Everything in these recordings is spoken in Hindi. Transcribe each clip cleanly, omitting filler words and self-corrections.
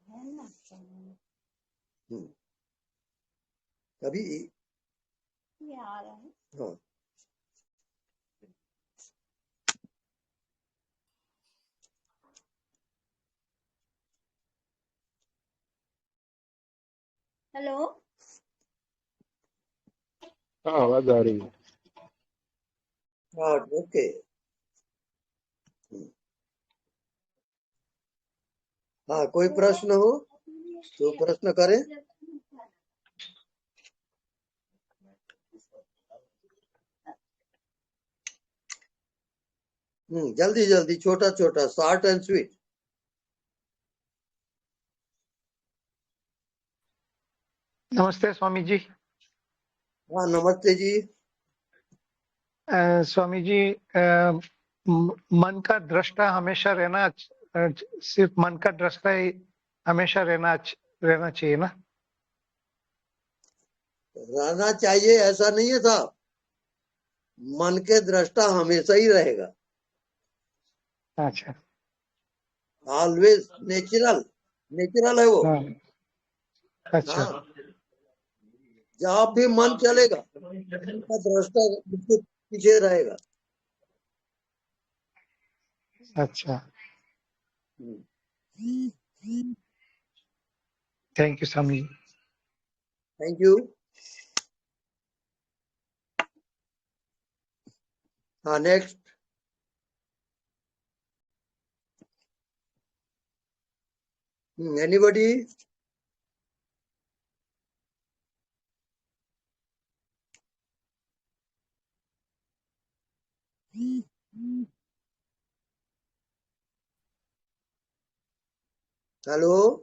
हम्म, अभी ये आ रहा है। हाँ हेलो, हाँ आवाज आ रही है। हाँ ओके। हाँ कोई प्रश्न हो तो प्रश्न करें। जल्दी जल्दी, छोटा छोटा, शॉर्ट एंड स्वीट। नमस्ते स्वामी जी। हाँ नमस्ते जी। स्वामी जी, मन का दृष्टा हमेशा सिर्फ मन का दृष्टा ही हमेशा रहना चाहिए ना? रहना चाहिए ऐसा नहीं है साहब, मन के दृष्टा हमेशा ही रहेगा। अच्छा। ऑलवेज नेचुरल, नेचुरल है वो। हाँ। अच्छा। हाँ, जहाँ भी मन चलेगा उनका दृष्टा उसके पीछे रहेगा। अच्छा, thank you Swami ji. Thank you. हाँ नेक्स्ट। एनीबॉडी? हेलो?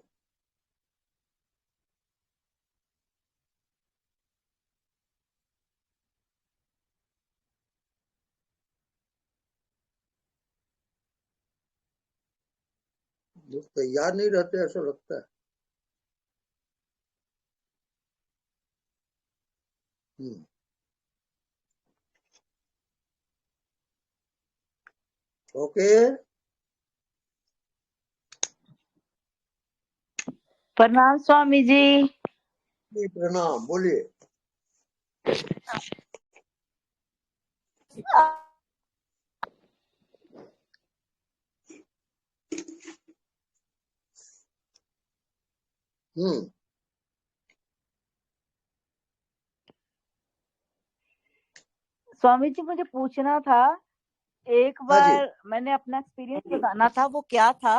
लोग तैयार नहीं रहते ऐसा लगता है। ओके। प्रणाम स्वामी जी। जी, प्रणाम, बोलिए। हम्म स्वामी जी मुझे पूछना था, एक हाँ जी। बार मैंने अपना एक्सपीरियंस बताना था। वो क्या था,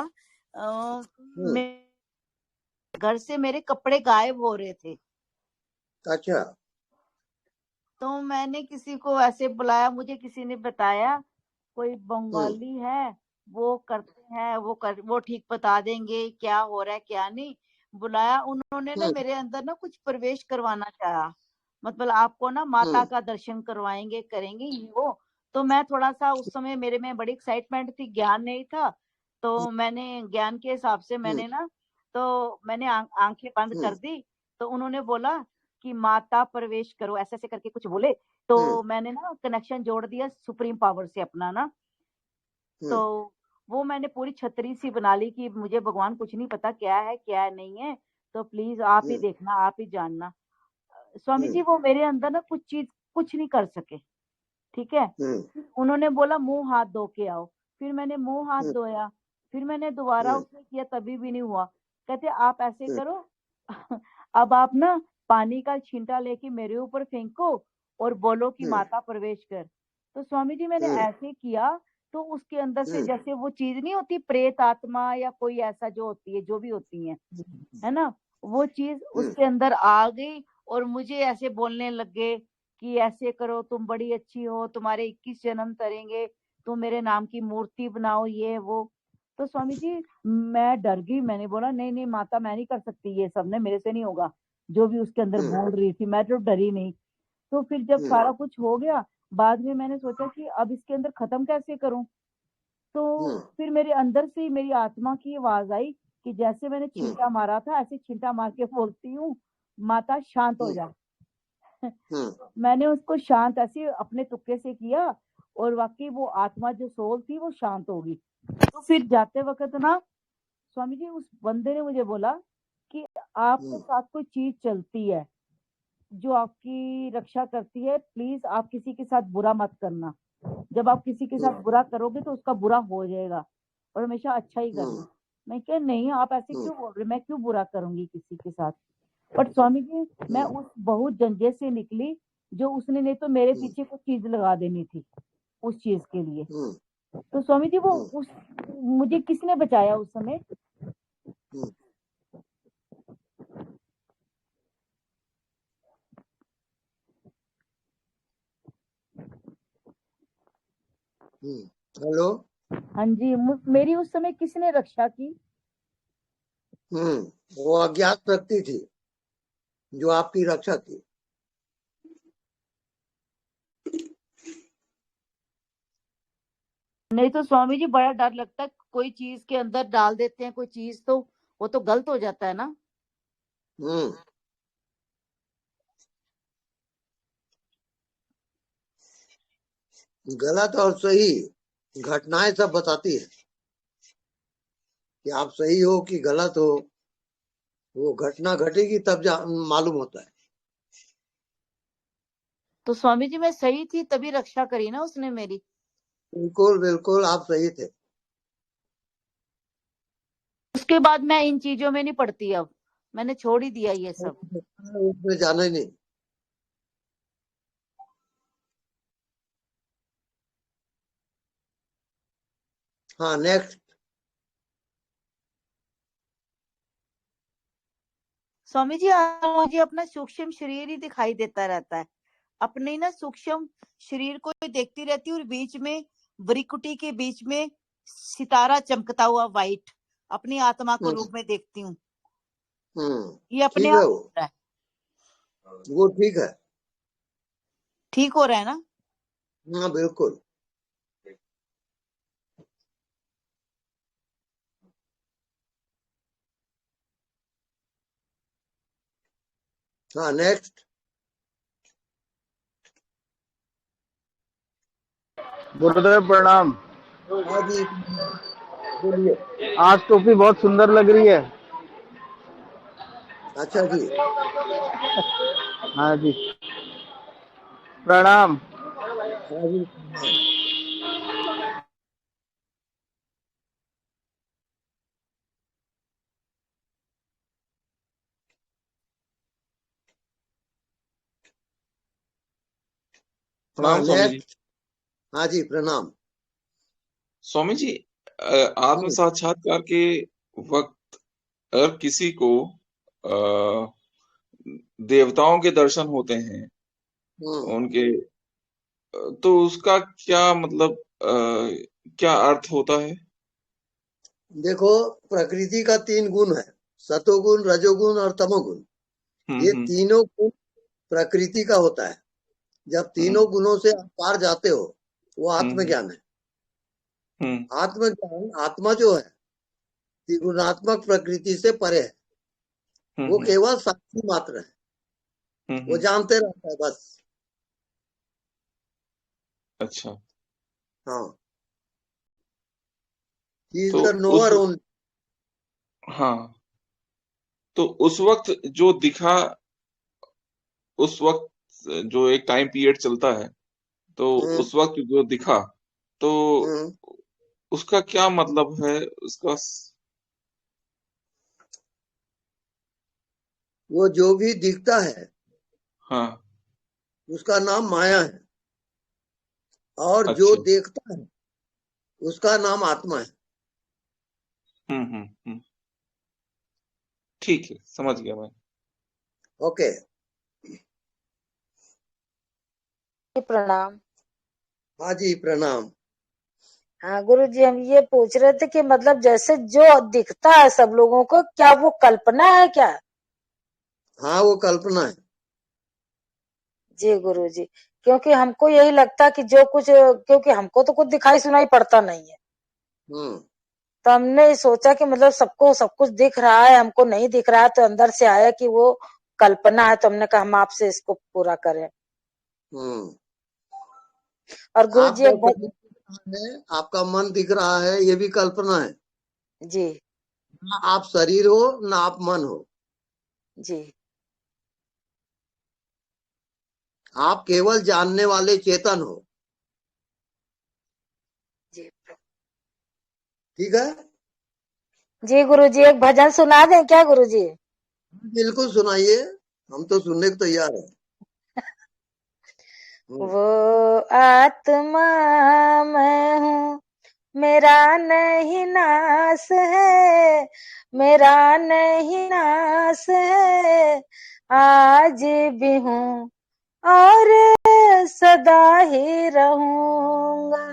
हम्म घर से मेरे कपड़े गायब हो रहे थे। अच्छा। तो मैंने किसी को ऐसे बुलाया, मुझे किसी ने बताया कोई बंगाली है, वो करते हैं, वो ठीक बता देंगे क्या हो रहा है क्या नहीं। बुलाया उन्होंने ना, मेरे अंदर ना कुछ प्रवेश करवाना चाहा, मतलब आपको ना माता का दर्शन करवाएंगे, करेंगे ये वो। तो मैं थोड़ा सा उस समय मेरे में बड़ी एक्साइटमेंट थी, ज्ञान नहीं था। तो मैंने ज्ञान के हिसाब से मैंने ना, तो मैंने आंखें बंद कर दी। तो उन्होंने बोला कि माता प्रवेश करो, ऐसे ऐसे करके कुछ बोले। तो मैंने ना कनेक्शन जोड़ दिया सुप्रीम पावर से अपना ना। तो वो मैंने पूरी छतरी सी बना ली कि मुझे भगवान कुछ नहीं पता क्या है क्या नहीं है, तो प्लीज आप ही देखना, आप ही जानना। स्वामी जी वो मेरे अंदर ना कुछ चीज कुछ नहीं कर सके, ठीक है। उन्होंने बोला मुंह हाथ धो के आओ। फिर मैंने मुंह हाथ धोया, फिर मैंने दोबारा उसने किया, तभी भी नहीं हुआ। कहते आप ऐसे करो अब आप ना पानी का छींटा लेके मेरे ऊपर फेंको और बोलो कि माता प्रवेश कर। तो स्वामी जी मैंने ऐसे किया, तो उसके अंदर से जैसे वो चीज नहीं होती प्रेत आत्मा या कोई ऐसा जो होती है, जो भी होती है ना, वो चीज उसके अंदर आ गई। और मुझे ऐसे बोलने लग गए कि ऐसे करो, तुम बड़ी अच्छी हो, तुम्हारे 21 जन्म तरेंगे, तुम मेरे नाम की मूर्ति बनाओ, ये वो। तो स्वामी जी मैं डर गई, मैंने बोला नहीं नहीं माता मैं नहीं कर सकती, ये सब ने मेरे से नहीं होगा। जो भी उसके अंदर बोल रही थी, मैं तो डरी नहीं। तो फिर जब सारा कुछ हो गया, बाद में मैंने सोचा कि अब इसके अंदर खत्म कैसे करूं। तो फिर मेरे अंदर से ही मेरी आत्मा की आवाज आई कि जैसे मैंने छींटा मारा था, ऐसे छींटा मार के बोलती हूँ माता शांत हो जा। मैंने उसको शांत ऐसे अपने तुक्के से किया, और वाकई वो आत्मा जो सोल थी वो शांत होगी। तो फिर जाते वक्त ना स्वामी जी उस बंदे ने मुझे बोला कि आपके हम्म, साथ कोई चीज चलती है जो आपकी रक्षा करती है, प्लीज आप किसी के साथ बुरा मत करना। जब आप किसी के साथ बुरा करोगे तो उसका बुरा हो जाएगा, और हमेशा अच्छा ही करना। मैं क्या, नहीं आप ऐसे क्यों बोल रहे, मैं क्यों बुरा करूंगी किसी के साथ। बट स्वामी जी मैं उस बहुत झंझट से निकली, जो उसने नहीं तो मेरे पीछे कुछ चीज लगा देनी थी उस चीज के लिए। तो स्वामी जी वो उस मुझे किसने बचाया उस समय। हेलो। हाँ जी, मेरी उस समय किसने रक्षा की। वो अज्ञात शक्ति थी जो आपकी रक्षा की। नहीं तो स्वामी जी बड़ा डर लगता है, कोई चीज के अंदर डाल देते हैं कोई चीज, तो वो तो गलत हो जाता है ना। गलत और सही घटनाएं सब बताती है कि आप सही हो कि गलत हो। वो घटना घटेगी तब मालूम होता है। तो स्वामी जी मैं सही थी तभी रक्षा करी ना उसने मेरी। बिल्कुल बिल्कुल आप सही थे। उसके बाद मैं इन चीजों में नहीं पड़ती, अब मैंने छोड़ ही दिया ये सब। उसमें जाना ही नहीं। हाँ नेक्स्ट। स्वामी जी मुझे अपना सूक्ष्म शरीर ही दिखाई देता रहता है, अपने ना सूक्ष्म शरीर को देखती रहती हूँ, और बीच में वृकुटी के बीच में सितारा चमकता हुआ व्हाइट अपनी आत्मा को रूप में देखती हूँ। ये अपने ठीक है आप वो हो रहा है, वो ठीक है। ठीक हो रहा है ना। हाँ बिल्कुल। हाँ नेक्स्ट। गुरुदेव प्रणाम। हाँ जी बोलिए। आज टोपी बहुत सुंदर लग रही है। अच्छा जी। हाँ जी प्रणाम। हाँ जी प्रणाम। हाँ प्रणाम स्वामी जी। नेक्स्ट। हाँ जी प्रणाम। स्वामी जी, आत्म साक्षात्कार के वक्त अगर किसी को अ, देवताओं के दर्शन होते हैं उनके, तो उसका क्या मतलब, क्या अर्थ होता है? देखो प्रकृति का 3 गुण है, सतोगुण रजोगुण और तमोगुण। ये हम्म तीनों गुण प्रकृति का होता है। जब तीनों हम्म गुणों से आप पार जाते हो वो हम्म आत्मज्ञान है। हम्म आत्मज्ञान आत्मा जो है त्रिगुणात्मक प्रकृति से परे है। वो हम्म केवल साक्षी मात्र है। वो हम्म। जानते रहता है बस। अच्छा, हाँ ही इज तो द उस नोअर ओनली। हाँ, तो उस वक्त जो दिखा, उस वक्त जो एक टाइम पीरियड चलता है, तो उस वक्त जो दिखा, तो उसका क्या मतलब है उसका? वो जो भी दिखता है हाँ। उसका नाम माया है, और जो अच्छा। देखता है उसका नाम आत्मा है। हम्म। ठीक है, समझ गया मैं। ओके। प्रणाम। हाँ जी प्रणाम। हाँ गुरु जी, हम ये पूछ रहे थे कि मतलब जैसे जो दिखता है सब लोगों को, क्या वो कल्पना है क्या। हाँ वो कल्पना है। जी गुरु जी, क्योंकि हमको यही लगता है कि जो कुछ, क्योंकि हमको तो कुछ दिखाई सुनाई पड़ता नहीं है, हम्म तो हमने सोचा कि मतलब सबको सब कुछ दिख रहा है, हमको नहीं दिख रहा है, तो अंदर से आया कि वो कल्पना है, तो हमने कहा हम आपसे इसको पूरा करें। हम्म और गुरु जी आपका एक बहुत। शरीर दिख रहा है, आपका मन दिख रहा है, ये भी कल्पना है। जी ना आप शरीर हो ना आप मन हो, जी आप केवल जानने वाले चेतन हो। जी ठीक है, जी गुरुजी, एक भजन सुना दें क्या गुरुजी? बिल्कुल सुनाइए, हम तो सुनने को तैयार है। वो आत्मा मैं हूँ, मेरा नहीं नाश है, मेरा नहीं नाश है, आज भी हूँ और सदा ही रहूंगा।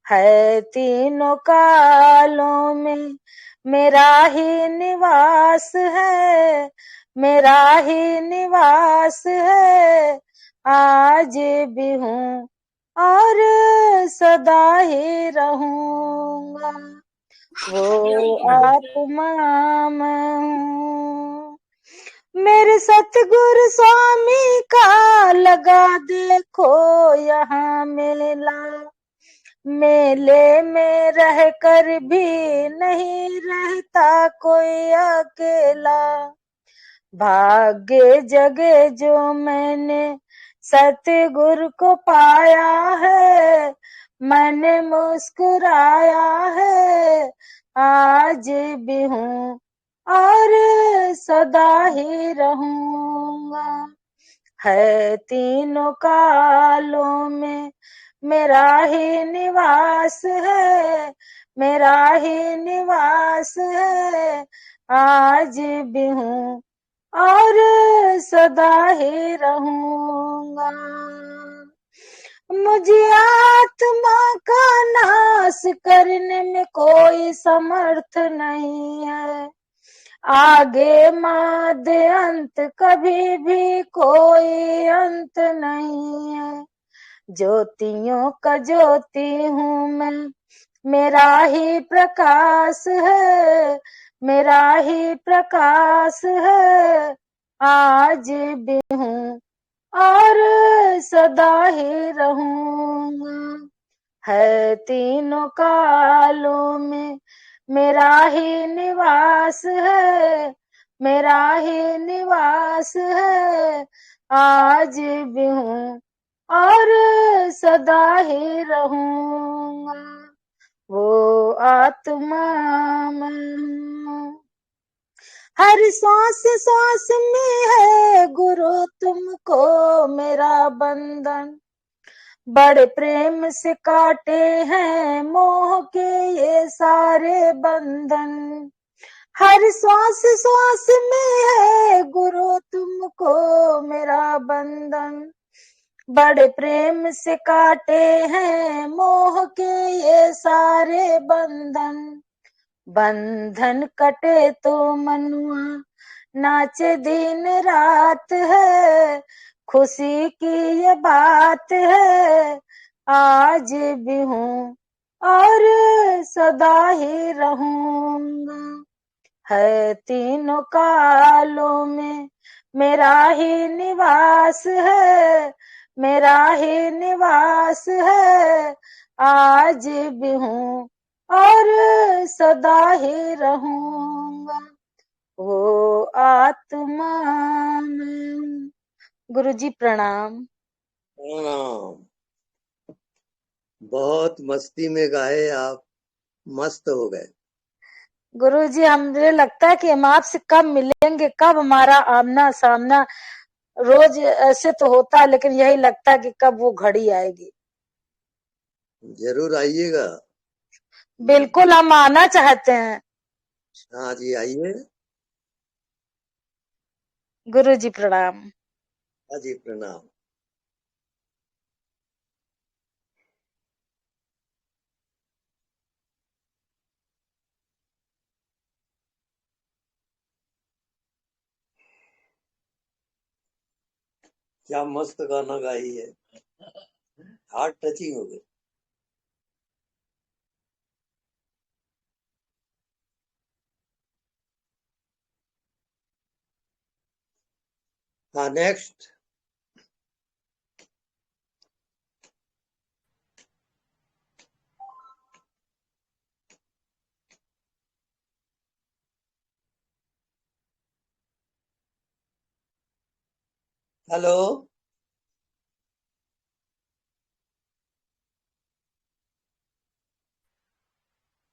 है तीनों कालों में मेरा ही निवास है, मेरा ही निवास है, आज भी हूँ और सदा ही रहूंगा। वो आत्मा मैं हूँ। मेरे सतगुरु स्वामी का लगा देखो यहाँ मेला, मेले में रह कर भी नहीं रहता कोई अकेला। भाग्य जगे जो मैंने सतगुरु को पाया है, मैंने मुस्कुराया है, आज भी हूँ और सदा ही रहूंगा। है तीनों कालों में मेरा ही निवास है, मेरा ही निवास है, आज भी हूँ और सदा ही रहूंगा। मुझे आत्मा का नाश करने में कोई समर्थ नहीं है, आगे माध्य अंत कभी भी कोई अंत नहीं है। ज्योतियों का ज्योति हूँ मैं, मेरा ही प्रकाश है, मेरा ही प्रकाश है, आज भी हूँ और सदा ही रहूंगा। है तीनों कालों में मेरा ही निवास है, मेरा ही निवास है, आज भी हूँ और सदा ही रहूंगा। वो आत्मा मैं हूँ। हर सांस सांस में है गुरु तुमको मेरा बंधन, बड़े प्रेम से काटे हैं मोह के ये सारे बंधन। हर श्वास श्वास में है गुरु तुमको मेरा बंधन, बड़े प्रेम से काटे हैं मोह के ये सारे बंधन। बंधन कटे तो मनुआ नाचे दिन रात है, खुशी की ये बात है, आज भी हूँ और सदा ही रहूंगा। है तीनों कालों में मेरा ही निवास है, मेरा ही निवास है, आज भी हूँ और सदा ही रहूंगा। वो आत्मा मैं हूँ। गुरुजी प्रणाम। प्रणाम। बहुत मस्ती में गाए आप, मस्त हो गए। गुरुजी मुझे लगता है कि हम आपसे कब मिलेंगे, कब हमारा आमना सामना, रोज ऐसे तो होता है लेकिन यही लगता है कि कब वो घड़ी आएगी। जरूर आइएगा। बिल्कुल हम आना चाहते हैं। हाँ जी, आइए। गुरुजी प्रणाम। हाँ जी, प्रणाम। क्या मस्त गाना गाई है, हार्ट टचिंग हो गई। हाँ, नेक्स्ट। हेलो।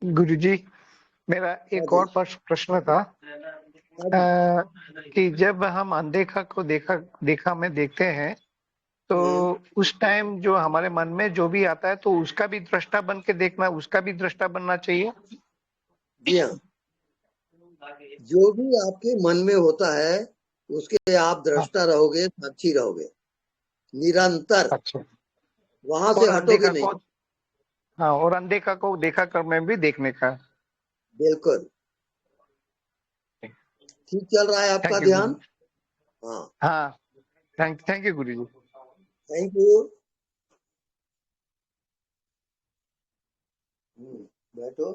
गुरुजी, मेरा हाँ एक जी, और प्रश्न था हाँ जी। कि जब हम अनदेखा को देखा में देखते हैं तो उस टाइम जो हमारे मन में जो भी आता है तो उसका भी दृष्टा बन के देखना, उसका भी दृष्टा बनना चाहिए। जी हाँ, जो भी आपके मन में होता है उसके आप हाँ, दृष्टा रहोगे, साक्षी रहोगे निरंतर, अच्छा। वहां से और हटोगे अनदेखा नहीं। को, हाँ, और अनदेखा को देखा कर में भी देखने का। बिल्कुल ठीक चल रहा है आपका थैंक यू गुरु। ध्यान। हाँ, हाँ, thank you Guru ji. Thank you. बैठो।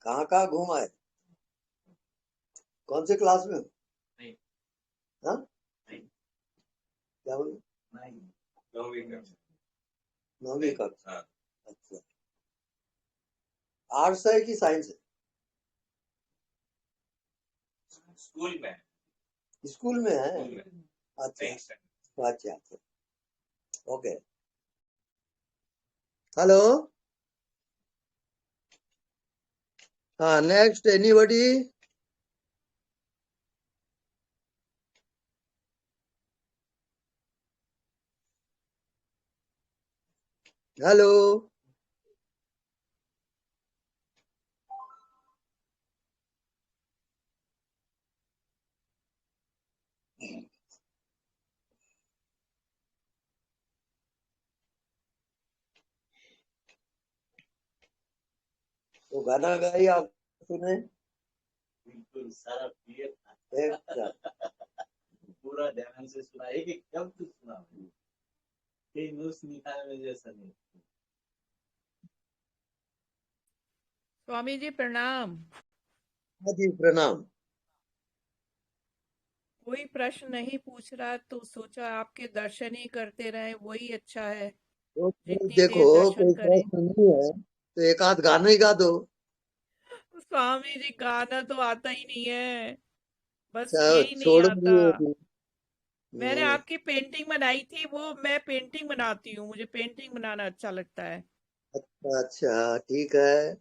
कहाँ कहाँ घूम आए? कौन से क्लास में? हाँ, क्या बोले? 9वीं कक्षा। अच्छा, आर्ट्स है कि साइंस है? स्कूल में है। अच्छा अच्छा अच्छा, ओके। हेलो। हाँ, नेक्स्ट एनीबॉडी? हेलो। तो गाना गाई आप सुने? अच्छा, स्वामी जी प्रणाम। हाँ जी प्रणाम। कोई प्रश्न नहीं पूछ रहा तो सोचा आपके दर्शन ही करते रहे, वही अच्छा है। तो जितनी देखो, देर दर्शन कोई करें। प्रश्न नहीं है तो एक आध गाना ही गा दो। स्वामी जी गाना तो आता ही नहीं है, बस अच्छा, यही नहीं छोड़ आता। दिए अभी। मैंने हम्म, आपकी पेंटिंग बनाई थी, वो मैं पेंटिंग बनाती हूँ, मुझे पेंटिंग बनाना अच्छा लगता है। अच्छा अच्छा, ठीक है।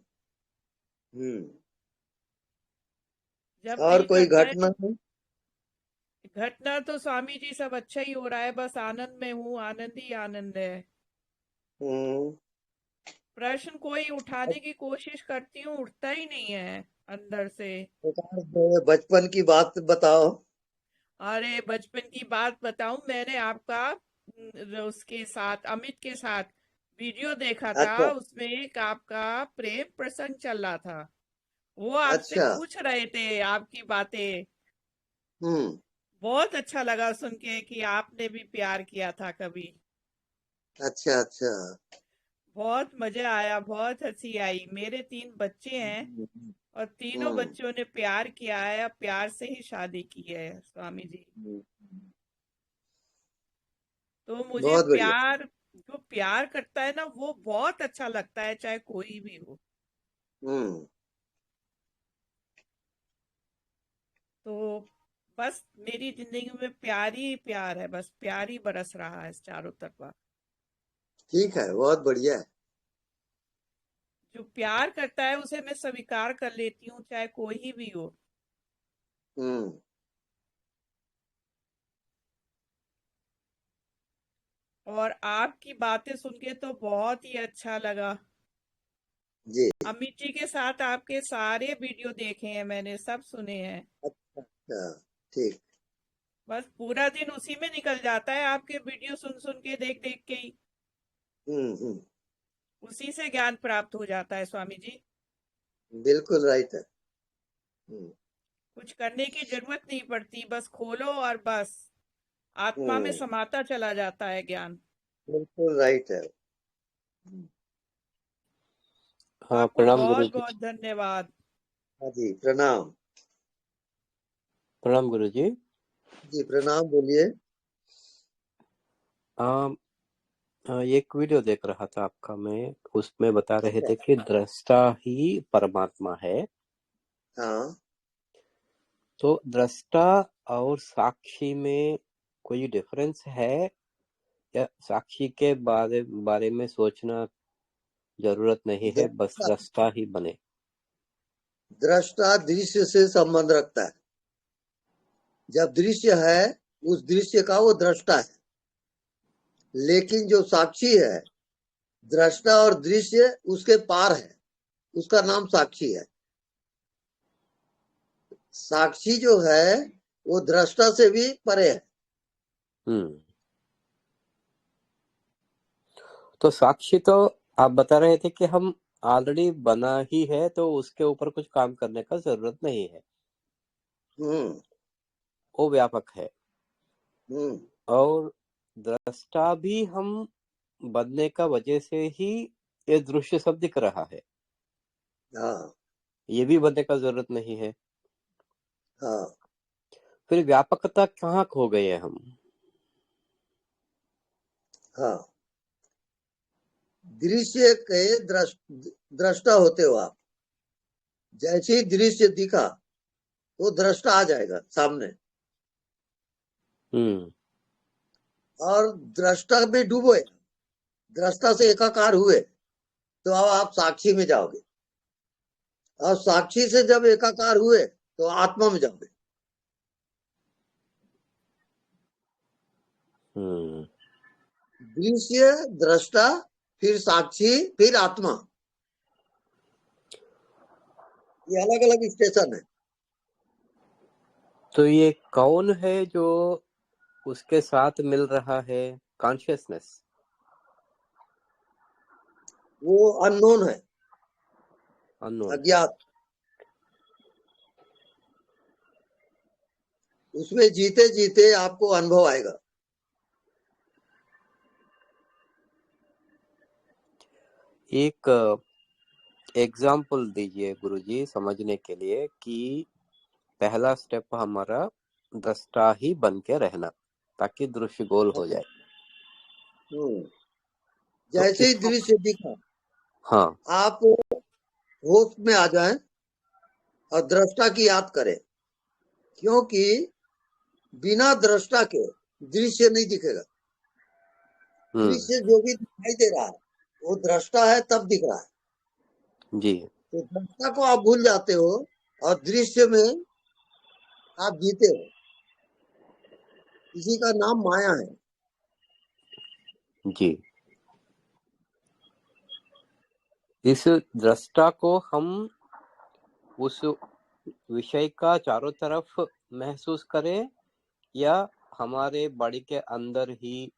हम्म। जब और दिल कोई करता है घटना? घटना तो स्वामी जी सब अच्छा ही हो रहा है, बस आनंद में हूँ, आनंद ही आनंद है। हम्म। प्रश्न कोई उठाने की कोशिश करती हूँ, उठता ही नहीं है अंदर से। एक आध बचपन की बात बताओ। अरे बचपन की बात बताऊं, मैंने आपका उसके साथ, अमित के साथ वीडियो देखा था, अच्छा उसमें एक आपका प्रेम प्रसंग चल रहा था। वो आपसे अच्छा। पूछ रहे थे आपकी बातें। हम्म। बहुत अच्छा लगा सुन के कि आपने भी प्यार किया था कभी। अच्छा अच्छा। बहुत मजा आया, बहुत हंसी आई। मेरे 3 बच्चे हैं और तीनों हम्म। बच्चों ने प्यार किया है, अब प्यार से ही शादी की है स्वामी जी। हम्म, तो मुझे बहुत बढ़िया। प्यार, जो प्यार करता है ना, वो बहुत अच्छा लगता है, चाहे कोई भी हो। हम्म। तो बस मेरी जिंदगी में प्यार ही प्यार है, बस प्यार ही बरस रहा है चारों तरफ। ठीक है, बहुत बढ़िया है। जो प्यार करता है उसे मैं स्वीकार कर लेती हूँ, चाहे कोई भी हो। हम्म। और आपकी बातें सुन के तो बहुत ही अच्छा लगा। जी। अमित जी के साथ आपके सारे वीडियो देखे हैं मैंने, सब सुने हैं। अच्छा अच्छा, ठीक। बस पूरा दिन उसी में निकल जाता है, आपके वीडियो सुन सुन के, देख देख के ही। हम्म। उसी से ज्ञान प्राप्त हो जाता है स्वामी जी। बिल्कुल राइट है। हम्म। कुछ करने की जरूरत नहीं पड़ती, बस खोलो और बस आत्मा में हम्म, समाता चला जाता है ज्ञान। बिल्कुल राइट है। हम्म, हाँ, आपको प्रणाम गुरु बहुत जी। बहुत धन्यवाद। हाँ जी प्रणाम। प्रणाम गुरु जी। जी प्रणाम, बोलिए। एक वीडियो देख रहा था आपका, मैं उसमें बता रहे अच्छा। थे कि दृष्टा ही परमात्मा है। हाँ। तो दृष्टा और साक्षी में कोई डिफरेंस है या साक्षी के बारे में सोचना जरूरत नहीं है, बस दृष्टा ही बने? दृष्टा दृश्य से संबंध रखता है। जब दृश्य है उस दृश्य का वो दृष्टा है, लेकिन जो साक्षी है, दृष्टा और दृश्य उसके पार है, उसका नाम साक्षी है। साक्षी जो है वो दृष्टा से भी परे है। तो साक्षी तो आप बता रहे थे कि हम ऑलरेडी बना ही है, तो उसके ऊपर कुछ काम करने का जरूरत नहीं है, वो व्यापक है। और दृष्टा भी हम बनने का वजह से ही ये दृश्य सब दिख रहा है। ये भी बनने का जरूरत नहीं है। फिर व्यापकता कहाँ खो गए हैं हम? दृश्य के दृष्टा होते हो आप। जैसे ही दृश्य दिखा वो दृष्टा आ जाएगा सामने, और दृष्टा में डूबे, दृष्टा से एकाकार हुए, तो अब आप साक्षी में जाओगे, और साक्षी से जब एकाकार हुए तो आत्मा में जाओगे। दृश्य, दृष्टा, फिर साक्षी, फिर आत्मा, ये अलग अलग स्टेशन है। तो ये कौन है जो उसके साथ मिल रहा है? कॉन्शियसनेस, वो अननोन है, अननोन। अज्ञात। उसमें जीते जीते आपको अनुभव आएगा। एक एग्जाम्पल दीजिए गुरुजी समझने के लिए कि पहला स्टेप हमारा दृष्टा ही बन के रहना, ताकि दृश्य गोल हो जाए। जैसे ही दृश्य दिखा, आप होश में आ जाएं और दृष्टा की याद करें, क्योंकि बिना दृष्टा के दृश्य नहीं दिखेगा। दृश्य जो भी दिखाई दे रहा है वो दृष्टा है, तब दिख रहा है जी। तो दृष्टा को आप भूल जाते हो और दृश्य में आप जीते हो। इसी का नाम माया है जी। इस दृष्टा को हम उस विषय का चारों तरफ महसूस करें या हमारे बॉडी के अंदर ही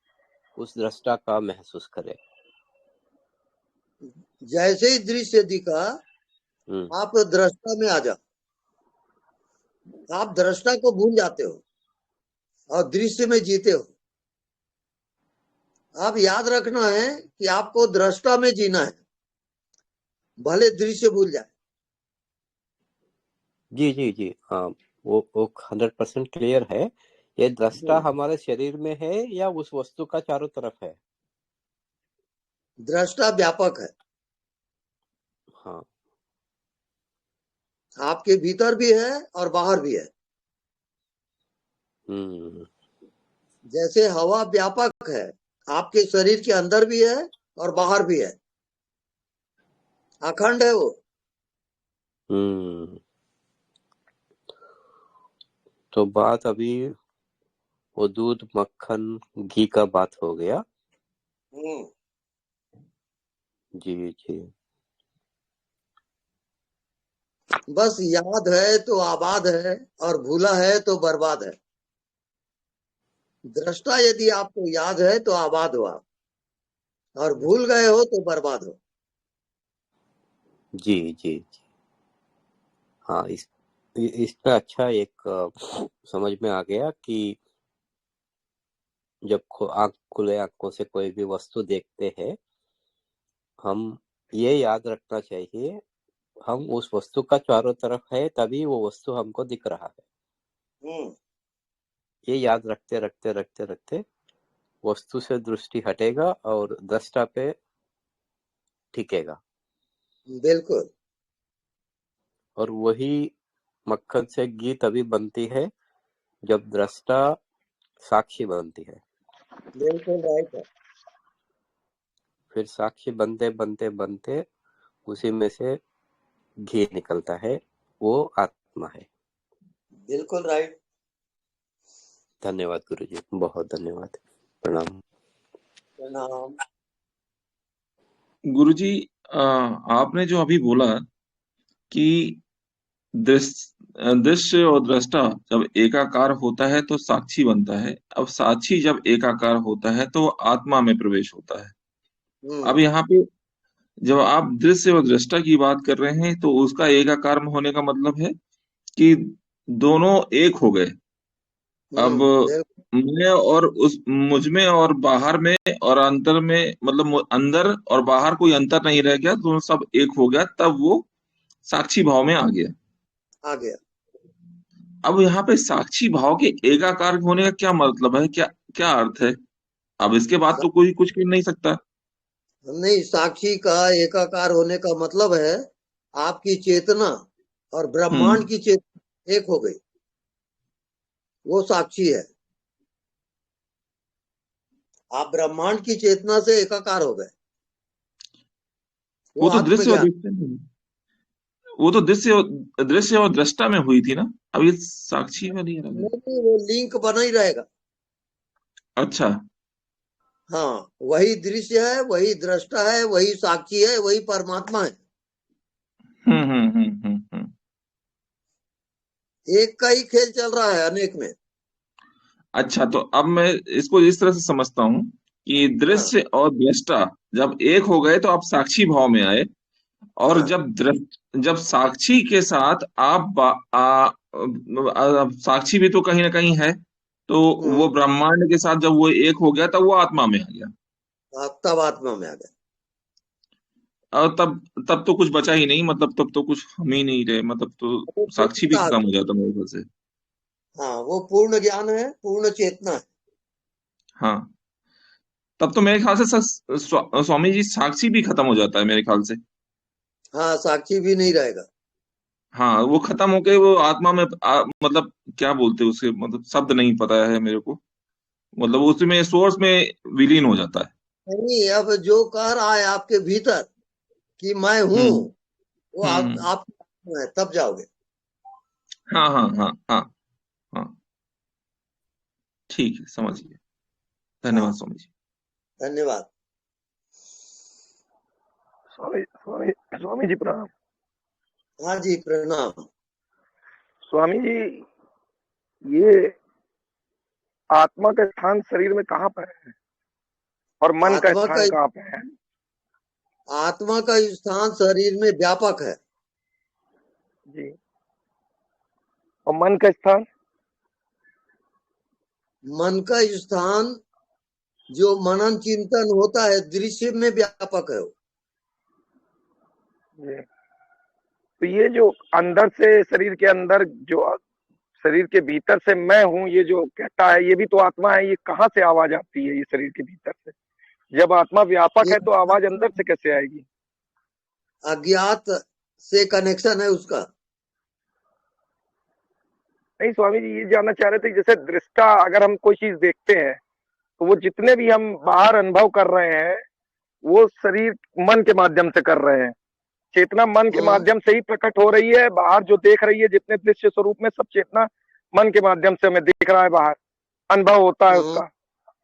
उस दृष्टा का महसूस करें? जैसे ही दृश्य दिखा आप दृष्टा में आ जाओ, आप दृष्टा को भूल जाते हो और दृश्य में जीते हो। आप याद रखना है कि आपको दृष्टा में जीना है, भले दृश्य भूल जाए। जी जी जी, हाँ, वो 100% क्लियर है। ये दृष्टा हमारे शरीर में है या उस वस्तु का चारों तरफ है? दृष्टा व्यापक है। हाँ, आपके भीतर भी है और बाहर भी है। जैसे हवा व्यापक है, आपके शरीर के अंदर भी है और बाहर भी है, अखंड है वो। तो बात अभी वो दूध, मक्खन, घी का बात हो गया। जी जी। बस याद है तो आबाद है और भूला है तो बर्बाद है। दृष्टा यदि आपको याद है तो आबाद हो आप, और भूल गए हो तो बर्बाद हो। जी जी जी, हाँ, इसका अच्छा एक समझ में आ गया कि जब खुले आंखों से कोई भी वस्तु देखते हैं, हम ये याद रखना चाहिए हम उस वस्तु का चारों तरफ है, तभी वो वस्तु हमको दिख रहा है। ये याद रखते रखते रखते रखते वस्तु से दृष्टि हटेगा और दृष्टा पे टिकेगा। बिल्कुल। और वही मक्खन से घी तभी बनती है जब दृष्टा साक्षी बनती है, बिल्कुल राइट है। फिर साक्षी बनते बनते बनते उसी में से घी निकलता है, वो आत्मा है। बिल्कुल राइट। धन्यवाद गुरुजी, बहुत धन्यवाद, प्रणाम। प्रणाम। गुरुजी, आपने जो अभी बोला कि दृश्य और दृष्टा जब एकाकार होता है तो साक्षी बनता है। अब साक्षी जब एकाकार होता है तो आत्मा में प्रवेश होता है। अब यहाँ पे जब आप दृश्य और दृष्टा की बात कर रहे हैं तो उसका एकाकार में होने का मतलब है कि दोनों एक हो गए। अब मैं और उस मुझ में और बाहर में और अंतर में, मतलब अंदर और बाहर कोई अंतर नहीं रह गया, दोनों सब एक हो गया, तब वो साक्षी भाव में आ गया। अब यहाँ पे साक्षी भाव के एकाकार होने का क्या मतलब है, क्या क्या अर्थ है? अब इसके बाद तो कोई कुछ कर नहीं सकता। नहीं, साक्षी का एकाकार होने का मतलब है आपकी चेतना और ब्रह्मांड की चेतना एक हो गई, वो साक्षी है। आप ब्रह्मांड की चेतना से एकाकार हो गए, वो तो दृश्य और आत्मज्ञान। वो तो दृश्य और दृष्टा में हुई थी ना। अब ये साक्षी वाली अलग है। नहीं, वो लिंक बना ही रहेगा। अच्छा, हाँ, वही दृश्य है, वही दृष्टा है, वही साक्षी है, वही परमात्मा है। एक का ही खेल चल रहा है अनेक में। अच्छा, तो अब मैं इसको इस तरह से समझता हूँ कि दृश्य और दृष्टा जब एक हो गए तो आप साक्षी भाव में आए, और जब साक्षी के साथ साक्षी भी तो कहीं ना कहीं है, तो वो ब्रह्मांड के साथ जब वो एक हो गया तब वो आत्मा में आ गया। तब आत्मा में आ गया। और तब तो कुछ बचा ही नहीं, मतलब तब तो कुछ हम ही नहीं रहे, मतलब तो साक्षी भी खत्म हो जाता मेरे ख्याल से। हाँ, वो पूर्ण ज्ञान है, पूर्ण चेतना है। हाँ, तब तो मेरे ख्याल से स्वामी जी साक्षी भी खत्म हो जाता है मेरे ख्याल से। हाँ, साक्षी भी नहीं रहेगा। हाँ, वो खत्म होके वो आत्मा में मतलब क्या बोलते हैं उसके, मतलब शब्द नहीं पता है मेरे को, मतलब उसमें सोर्स में विलीन हो जाता है। नहीं, अब जो कह रहा है आपके भीतर कि मैं हूँ, वो आप है, तब जाओगे। हाँ हाँ हाँ हाँ हाँ, ठीक है, समझ गए। धन्यवाद स्वामी जी। धन्यवाद। स्वामी जी प्रणाम। हाँ जी, प्रणाम। स्वामी जी, ये आत्मा का स्थान शरीर में कहाँ पर है और मन का स्थान कहाँ पर है? आत्मा का स्थान शरीर में व्यापक है जी, और मन का स्थान? मन का स्थान जो मनन चिंतन होता है दृश्य में व्यापक है। तो ये जो अंदर से शरीर के अंदर, जो शरीर के भीतर से मैं हूँ, ये जो कहता है, ये भी तो आत्मा है। ये कहाँ से आवाज आती है ये शरीर के भीतर से? जब आत्मा व्यापक है तो आवाज अंदर से कैसे आएगी? अज्ञात से कनेक्शन है उसका। नहीं स्वामी जी, ये जानना चाह रहे थे, जैसे दृष्टा, अगर हम कोई चीज देखते हैं तो वो जितने भी हम बाहर अनुभव कर रहे हैं वो शरीर मन के माध्यम से कर रहे हैं। चेतना मन के माध्यम से ही प्रकट हो रही है। बाहर जो देख रही है जितने दृश्य स्वरूप में, सब चेतना मन के माध्यम से हमें दिख रहा है, बाहर अनुभव होता है उसका।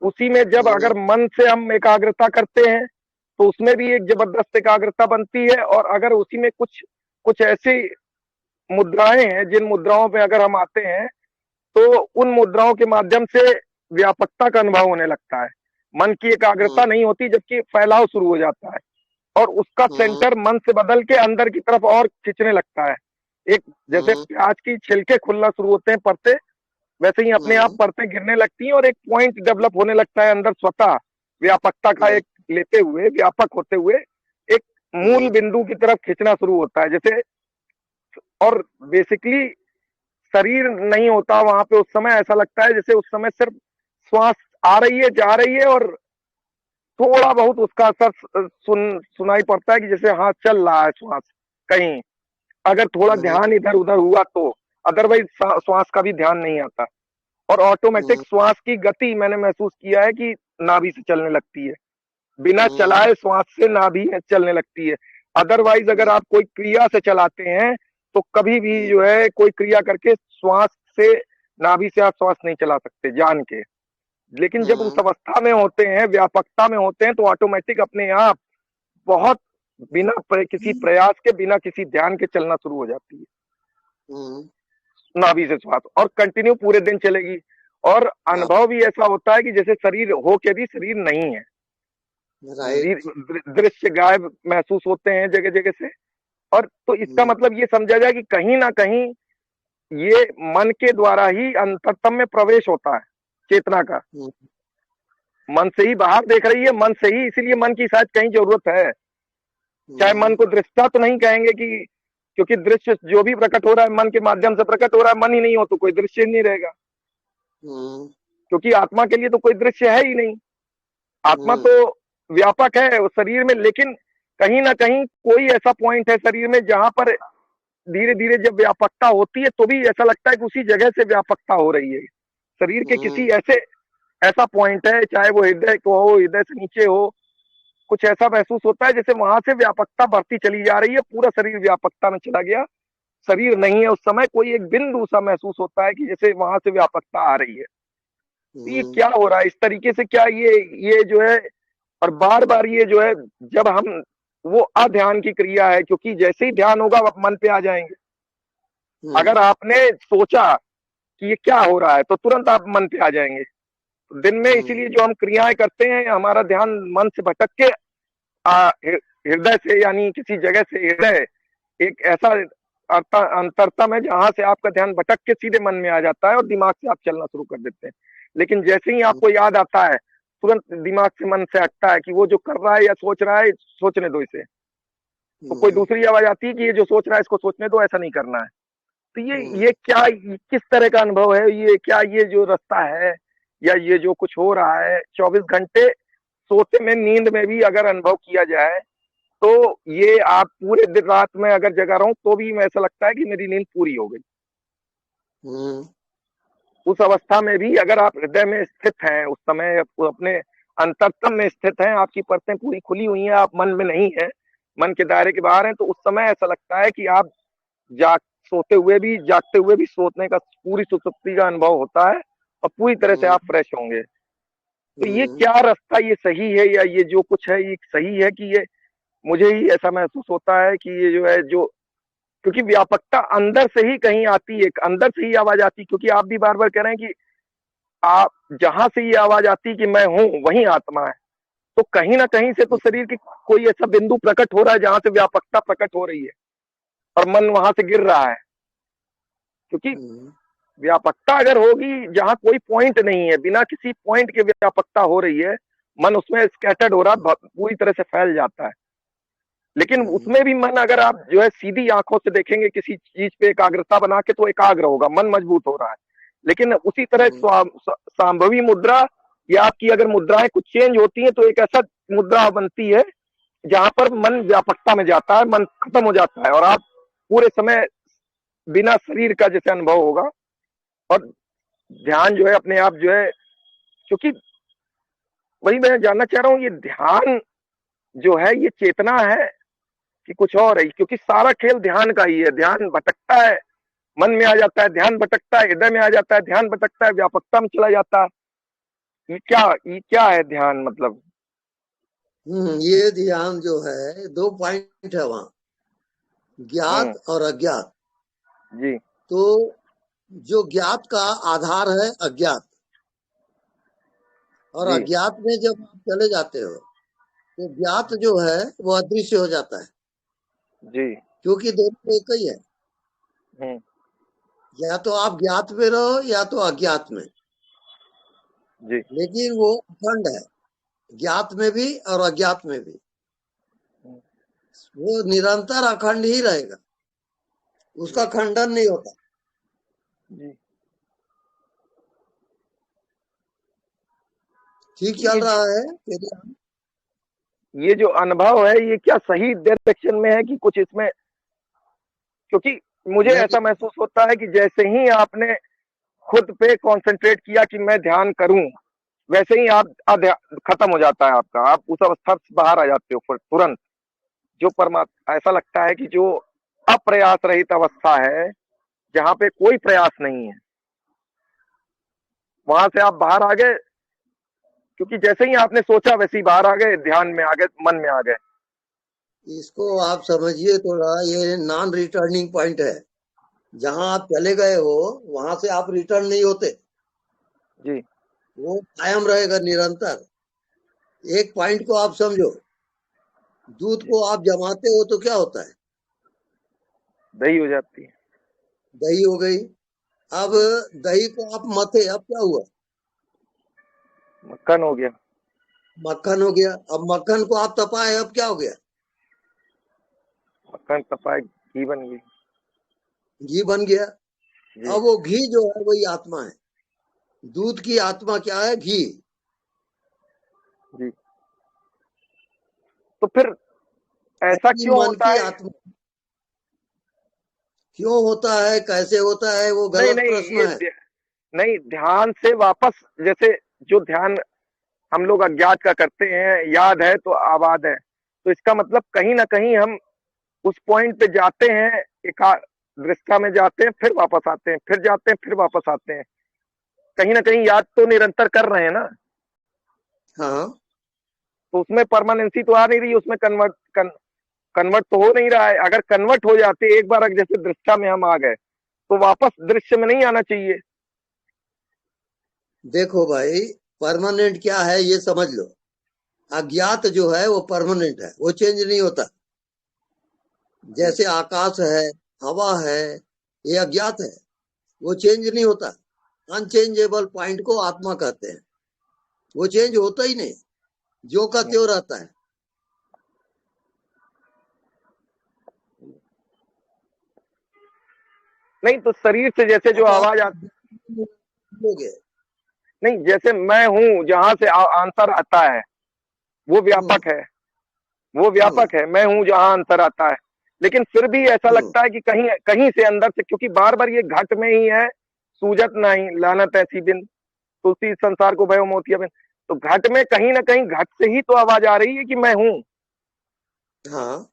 उसी में जब अगर मन से हम एकाग्रता करते हैं तो उसमें भी एक जबरदस्त एकाग्रता बनती है। और अगर उसी में कुछ ऐसी मुद्राएं हैं जिन मुद्राओं पे अगर हम आते हैं तो उन मुद्राओं के माध्यम से व्यापकता का अनुभव होने लगता है। मन की एकाग्रता नहीं होती, जबकि फैलाव शुरू हो जाता है और उसका सेंटर मन से बदल के अंदर की तरफ और खींचने लगता है। एक जैसे प्याज की छिलके खुलना शुरू होते हैं परते, वैसे ही अपने आप परतें गिरने लगती हैं और एक पॉइंट डेवलप होने लगता है अंदर, स्वतः व्यापकता का एक लेते हुए, व्यापक होते हुए एक मूल बिंदु की तरफ खींचना शुरू होता है। जैसे, और बेसिकली शरीर नहीं होता वहां पे, उस समय ऐसा लगता है जैसे उस समय सिर्फ श्वास आ रही है, जा रही है, और थोड़ा बहुत उसका असर सुनाई पड़ता है कि जैसे हाँ चल रहा है श्वास कहीं, अगर थोड़ा ध्यान इधर उधर हुआ तो। अदरवाइज श्वास का भी ध्यान नहीं आता। और ऑटोमेटिक श्वास की गति मैंने महसूस किया है कि नाभि से चलने लगती है, बिना चलाए श्वास से नाभि चलने लगती है। अदरवाइज अगर आप कोई क्रिया से चलाते हैं तो कभी भी जो है कोई क्रिया करके श्वास से नाभि से आप श्वास नहीं चला सकते जान के। लेकिन जब उस अवस्था में होते हैं, व्यापकता में होते हैं, तो ऑटोमेटिक अपने आप बहुत बिना किसी प्रयास के, बिना किसी ध्यान के चलना शुरू हो जाती है नाभि से श्वास, और कंटिन्यू पूरे दिन चलेगी। और अनुभव भी ऐसा होता है कि जैसे शरीर हो के भी शरीर नहीं है, दृश्य गायब महसूस होते हैं जगह जगह से। और तो इसका मतलब ये समझा जाए कि कहीं ना कहीं ये मन के द्वारा ही अंतरतम में प्रवेश होता है चेतना का। मन से ही बाहर देख रही है, मन से ही, इसीलिए मन की शायद कहीं जरूरत है। चाहे मन को दृष्टा तो नहीं कहेंगे कि, क्योंकि दृश्य जो भी प्रकट हो रहा है मन के माध्यम से प्रकट हो रहा है, मन ही नहीं हो तो कोई दृश्य नहीं रहेगा, क्योंकि आत्मा के लिए तो कोई दृश्य है ही नहीं। आत्मा तो व्यापक है उस शरीर में, लेकिन कहीं ना कहीं कोई ऐसा पॉइंट है शरीर में जहां पर धीरे धीरे जब व्यापकता होती है तो भी ऐसा लगता है कि उसी जगह से व्यापकता हो रही है। शरीर के किसी ऐसा पॉइंट है, चाहे वो हृदय को हो, हृदय से नीचे हो, कुछ ऐसा महसूस होता है जैसे वहां से व्यापकता बढ़ती चली जा रही है, पूरा शरीर व्यापकता में चला गया, शरीर नहीं है उस समय, कोई एक बिंदु सा महसूस होता है कि जैसे वहां से व्यापकता आ रही है। तो ये क्या हो रहा है इस तरीके से, क्या ये जो है, और बार बार ये जो है, जब हम, वो अध्यान की क्रिया है, क्योंकि जैसे ही ध्यान होगा आप मन पे आ जाएंगे। अगर आपने सोचा कि ये क्या हो रहा है तो तुरंत आप मन पे आ जाएंगे। दिन में इसीलिए जो हम क्रियाएं करते हैं, हमारा ध्यान मन से भटक के हृदय से, यानी किसी जगह से, हृदय एक ऐसा अंतरतम है जहां से आपका ध्यान भटक के सीधे मन में आ जाता है और दिमाग से आप चलना शुरू कर देते हैं। लेकिन जैसे ही आपको याद आता है तुरंत दिमाग से, मन से हटता है कि वो जो कर रहा है या सोच रहा है, सोचने दो इसे। तो कोई दूसरी आवाज आती है कि ये जो सोच रहा है इसको सोचने दो, ऐसा नहीं करना है। तो ये क्या, किस तरह का अनुभव है ये? क्या ये जो रास्ता है या ये जो कुछ हो रहा है 24 घंटे सोते में, नींद में भी अगर अनुभव किया जाए तो ये आप पूरे दिन रात में अगर जगा रहा हूं तो भी मैं, ऐसा लगता है कि मेरी नींद पूरी हो गई। उस अवस्था में भी अगर आप हृदय में स्थित हैं, उस समय अपने अंतरतम में स्थित हैं, आपकी परतें पूरी खुली हुई हैं, आप मन में नहीं है, मन के दायरे के बाहर हैं, तो उस समय ऐसा लगता है कि आप सोते हुए भी, जागते हुए भी, सोने का पूरी सुसुप्ति का अनुभव होता है और पूरी तरह से आप फ्रेश होंगे। तो ये क्या रास्ता, ये सही है या ये जो कुछ है ये सही है कि ये, मुझे ही ऐसा महसूस होता है कि ये जो है, जो, क्योंकि व्यापकता अंदर से ही कहीं आती है, अंदर से ही आवाज आती है, क्योंकि आप भी बार बार कह रहे हैं कि आप जहां से ये आवाज आती है कि मैं हूं वही आत्मा है, तो कहीं ना कहीं से तो शरीर की कोई ऐसा बिंदु प्रकट हो रहा है जहां से व्यापकता प्रकट हो रही है और मन वहां से गिर रहा है। क्योंकि व्यापकता अगर होगी जहां कोई पॉइंट नहीं है, बिना किसी पॉइंट के व्यापकता हो रही है, मन उसमें स्कैटर्ड हो रहा है, पूरी तरह से फैल जाता है। लेकिन उसमें भी मन, अगर आप जो है सीधी आंखों से देखेंगे किसी चीज पे एकाग्रता बना के, तो एकाग्र होगा, मन मजबूत हो रहा है। लेकिन उसी तरह सांभवी मुद्रा या आपकी अगर मुद्राएं कुछ चेंज होती हैं तो एक ऐसा मुद्रा बनती है जहां पर मन व्यापकता में जाता है, मन खत्म हो जाता है और आप पूरे समय बिना शरीर का जैसे अनुभव होगा। और ध्यान जो है अपने आप जो है, क्योंकि वही मैं जानना चाह रहा हूँ, ये ध्यान जो है ये चेतना है कि कुछ और है? क्योंकि सारा खेल ध्यान का ही है। ध्यान भटकता है, मन में आ जाता है, ध्यान भटकता है, हृदय में आ जाता है, ध्यान भटकता है, व्यापकता में चला जाता है। ये क्या है ध्यान मतलब? ये ध्यान जो है, 2 पॉइंट है वहां, ज्ञात और अज्ञात जी। तो जो ज्ञात का आधार है अज्ञात, और अज्ञात में जब आप चले जाते हो तो ज्ञात जो है वो अदृश्य हो जाता है जी, क्योंकि दोनों एक ही है। या तो आप ज्ञात में रहो या तो अज्ञात में जी। लेकिन वो अखंड है, ज्ञात में भी और अज्ञात में भी वो निरंतर अखंड ही रहेगा, उसका खंडन नहीं होता। ठीक चल रहा है। ये जो अनुभव है ये क्या सही डायरेक्शन में है कि कुछ इसमें, क्योंकि मुझे मैं ऐसा महसूस होता है कि जैसे ही आपने खुद पे कंसंट्रेट किया कि मैं ध्यान करूं, वैसे ही आप खत्म हो जाता है आपका, आप उस अवस्था से बाहर आ जाते हो फिर तुरंत। जो परमात्मा, ऐसा लगता है कि जो अप्रयास रहित अवस्था है, जहां पे कोई प्रयास नहीं है, वहां से आप बाहर आ गए, क्योंकि जैसे ही आपने सोचा वैसे ही बाहर आ गए, ध्यान में आ गए, मन में आ गए। इसको आप समझिए थोड़ा, ये नॉन रिटर्निंग पॉइंट है। जहां आप चले गए हो वहां से आप रिटर्न नहीं होते, जी वो कायम रहेगा निरंतर। एक पॉइंट को आप समझो, दूध को आप जमाते हो तो क्या होता है? दही हो जाती है। दही हो गई। अब दही को आप मथे, अब क्या हुआ? मक्खन हो गया। मक्खन हो गया। अब मक्खन को आप तपाए, अब क्या हो गया? मक्खन तपाए, घी बन गई। घी बन गया। जी अब वो घी जो है वही आत्मा है। दूध की आत्मा क्या है? घी। जी। तो फिर ऐसा अपनी क्यों मन होता की है? आत्मा क्यों होता है, कैसे होता है, वो नहीं गलत नहीं, प्रश्न है। नहीं, ध्यान से वापस, जैसे जो ध्यान हम लोग अज्ञात का करते हैं, याद है तो आबाद है, तो इसका मतलब कहीं ना कहीं हम उस पॉइंट पे जाते हैं, एक दृष्टा में जाते हैं, फिर वापस आते हैं, फिर जाते हैं, फिर वापस आते हैं। कहीं ना कहीं याद तो निरंतर कर रहे हैं ना, हाँ, तो उसमें परमानेंसी तो आ नहीं रही, उसमें कन्वर्ट तो हो नहीं रहा है। अगर कन्वर्ट हो जाते, एक बार जैसे दृष्टा में हम आ गए, तो वापस दृश्य में नहीं आना चाहिए। देखो भाई, परमानेंट क्या है ये समझ लो। अज्ञात जो है वो परमानेंट है, वो चेंज नहीं होता। जैसे आकाश है, हवा है, ये अज्ञात है, वो चेंज नहीं होता। अनचेंजेबल पॉइंट को आत्मा कहते हैं। वो चेंज होता ही नहीं, जो का त्यों रहता है। नहीं तो शरीर से जैसे जो अब आप आवाज आती, लोगे। नहीं, जैसे मैं हूं, जहां से आंसर आता है वो व्यापक है, वो व्यापक है। मैं हूं जहां अंतर आता है, लेकिन फिर भी ऐसा लगता है कि कहीं कहीं से अंदर से, क्योंकि बार बार ये घट में ही है, सूजत नहीं लानत ऐसी बिन, तुलसी संसार को भयो मोतिया बिन। तो घट में कहीं ना कहीं घट से ही तो आवाज आ रही है कि मैं हूं। हाँ,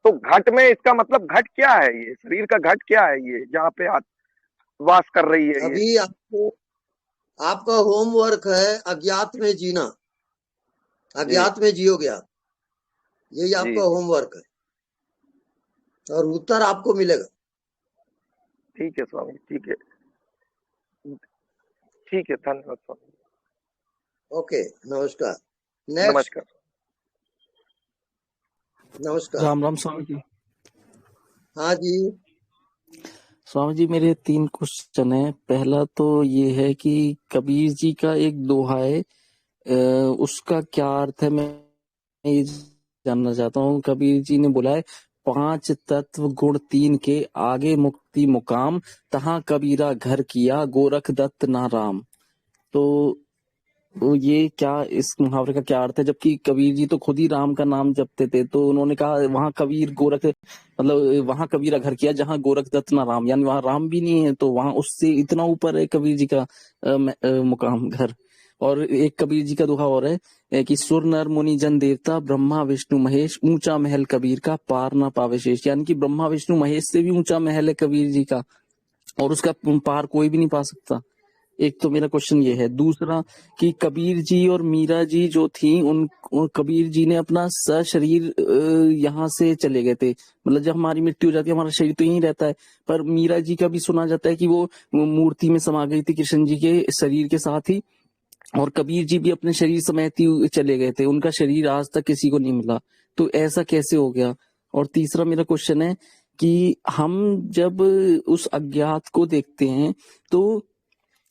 तो घट में, इसका मतलब घट क्या है? ये शरीर का घट क्या है? ये जहाँ पे वास कर रही है ये। अभी आपको, आपका होमवर्क है अज्ञात में जीना। अज्ञात में जियोगे आप, यही जी आपका होमवर्क है, और उत्तर आपको मिलेगा। ठीक है स्वामी, ठीक है, ठीक है, धन्यवाद स्वामी। ओके, नमस्कार। नेक्स्ट। नमस्कार। नमस्कार। राम राम स्वामी जी। हाँ जी। स्वामी जी, मेरे 3 क्वेश्चन है। पहला तो ये है कि कबीर जी का एक दोहा है, उसका क्या अर्थ है, मैं ये जानना चाहता हूँ। कबीर जी ने बोला है, 5 तत्व गुण 3 के आगे मुक्ति मुकाम, तहाँ कबीरा घर किया गोरख दत्त ना राम। तो ये क्या, इस मुहावरे का क्या अर्थ है? जबकि कबीर जी तो खुद ही राम का नाम जपते थे, तो उन्होंने कहा वहां कबीर गोरख, मतलब वहां कबीरा घर किया जहां गोरख दत्त ना राम, यानी वहां राम भी नहीं है, तो वहां उससे इतना ऊपर है कबीर जी का मुकाम, घर। और एक कबीर जी का दोहा और है कि सुर नर मुनि जन देवता ब्रह्मा विष्णु महेश, ऊंचा महल कबीर का पार ना पावे शेष। यानी कि ब्रह्मा विष्णु महेश से भी ऊंचा महल है कबीर जी का, और उसका पार कोई भी नहीं पा सकता। एक तो मेरा क्वेश्चन ये है। दूसरा कि कबीर जी और मीरा जी जो थी, उन कबीर जी ने अपना सशरीर यहाँ से चले गए थे, मतलब जब हमारी मृत्यु हो जाती है हमारा शरीर तो यहीं रहता है, पर मीरा जी का भी सुना जाता है कि वो मूर्ति में समा गई थी कृष्ण जी के शरीर के साथ ही, और कबीर जी भी अपने शरीर समेत ही चले गए थे, उनका शरीर आज तक किसी को नहीं मिला। तो ऐसा कैसे हो गया? और तीसरा मेरा क्वेश्चन है कि हम जब उस अज्ञात को देखते हैं, तो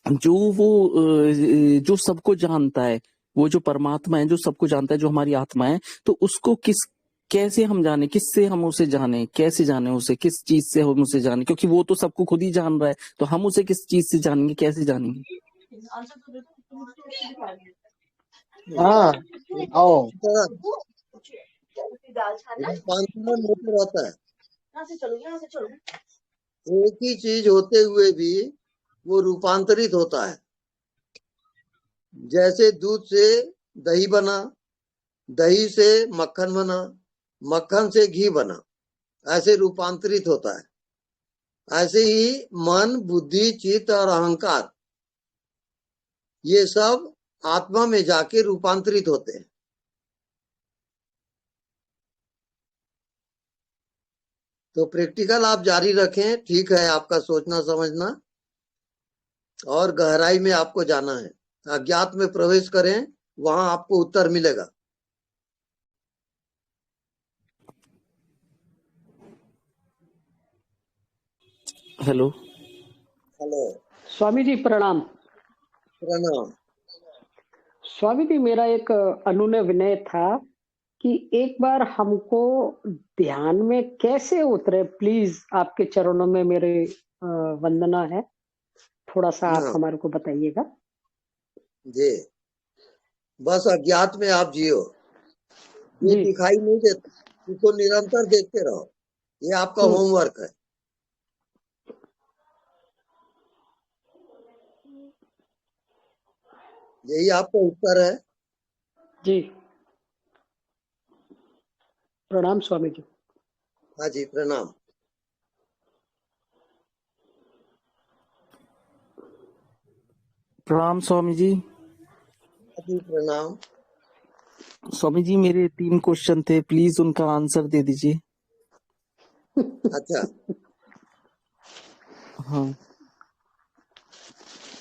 जो वो जो सबको जानता है, वो जो परमात्मा है जो सबको जानता है, जो हमारी आत्मा है, तो उसको कैसे हम जाने, किससे हम उसे जाने, कैसे जाने उसे, किस चीज से हम उसे जाने? क्योंकि वो तो सबको खुद ही जान रहा है, तो हम उसे किस चीज से जानेंगे, कैसे जानेंगे? हाँ, आओ। रूपांतरण होते रहता है। एक ही चीज होते हुए भी वो रूपांतरित होता है। जैसे दूध से दही बना, दही से मक्खन बना, मक्खन से घी बना, ऐसे रूपांतरित होता है। ऐसे ही मन, बुद्धि, चित्त और अहंकार ये सब आत्मा में जाके रूपांतरित होते हैं। तो प्रैक्टिकल आप जारी रखें, ठीक है, आपका सोचना समझना, और गहराई में आपको जाना है। अज्ञात में प्रवेश करें, वहां आपको उत्तर मिलेगा। हेलो। हेलो। स्वामी जी प्रणाम। प्रणाम। स्वामी जी मेरा एक अनुनय विनय था कि एक बार हमको ध्यान में कैसे उतरे, प्लीज आपके चरणों में मेरे वंदना है, थोड़ा सा आप हाँ हमारे को बताइएगा। जी, बस अज्ञात में आप जियो, जो जी दिखाई नहीं देता उसको निरंतर देखते रहो, ये आपका होमवर्क है। यही आपका उत्तर है। जी प्रणाम स्वामी जी। हाँ जी, प्रणाम। प्रणाम स्वामी जी। हाँ जी, प्रणाम। स्वामी जी मेरे 3 क्वेश्चन थे, प्लीज उनका आंसर दे दीजिए। अच्छा, हाँ,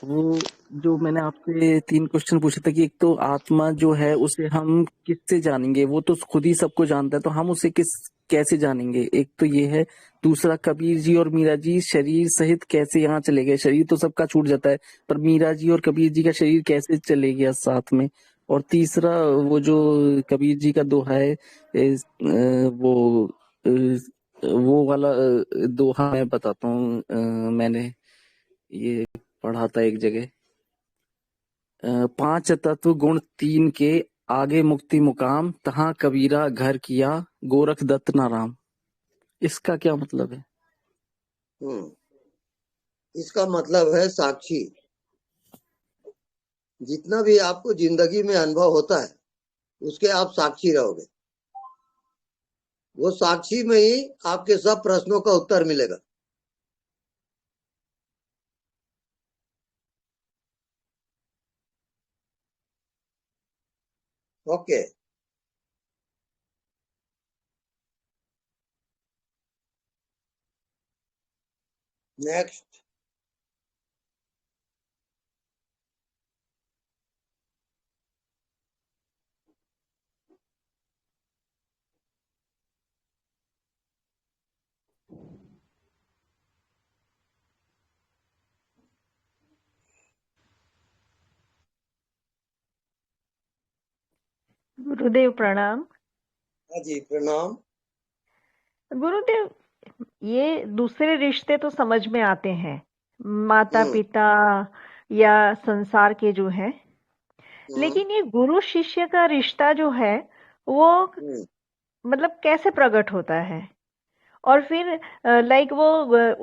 वो जो मैंने आपसे 3 क्वेश्चन पूछे थे कि एक तो आत्मा जो है उसे हम किससे जानेंगे, वो तो खुद ही सबको जानता है, तो हम उसे कैसे जानेंगे, एक तो ये है। दूसरा, कबीर जी और मीरा जी शरीर सहित कैसे यहाँ चले गए, शरीर तो सबका छूट जाता है, पर मीरा जी और कबीर जी का शरीर कैसे चले गया साथ में। और तीसरा, वो जो कबीर जी का दोहा है, वो वाला दोहा मैं बताता हूँ, मैंने ये पढ़ा था एक जगह। 5 तत्व गुण 3 के, आगे मुक्ति मुकाम, तहाँ कबीरा घर किया, गोरख दत्त ना राम। इसका क्या मतलब है? इसका मतलब है साक्षी। जितना भी आपको जिंदगी में अनुभव होता है उसके आप साक्षी रहोगे। वो साक्षी में ही आपके सब प्रश्नों का उत्तर मिलेगा। ओके। नेक्स्ट। गुरुदेव प्रणाम। हाँ जी, प्रणाम। गुरुदेव, ये दूसरे रिश्ते तो समझ में आते हैं, माता पिता या संसार के जो है, लेकिन ये गुरु शिष्य का रिश्ता जो है वो मतलब कैसे प्रकट होता है? और फिर लाइक वो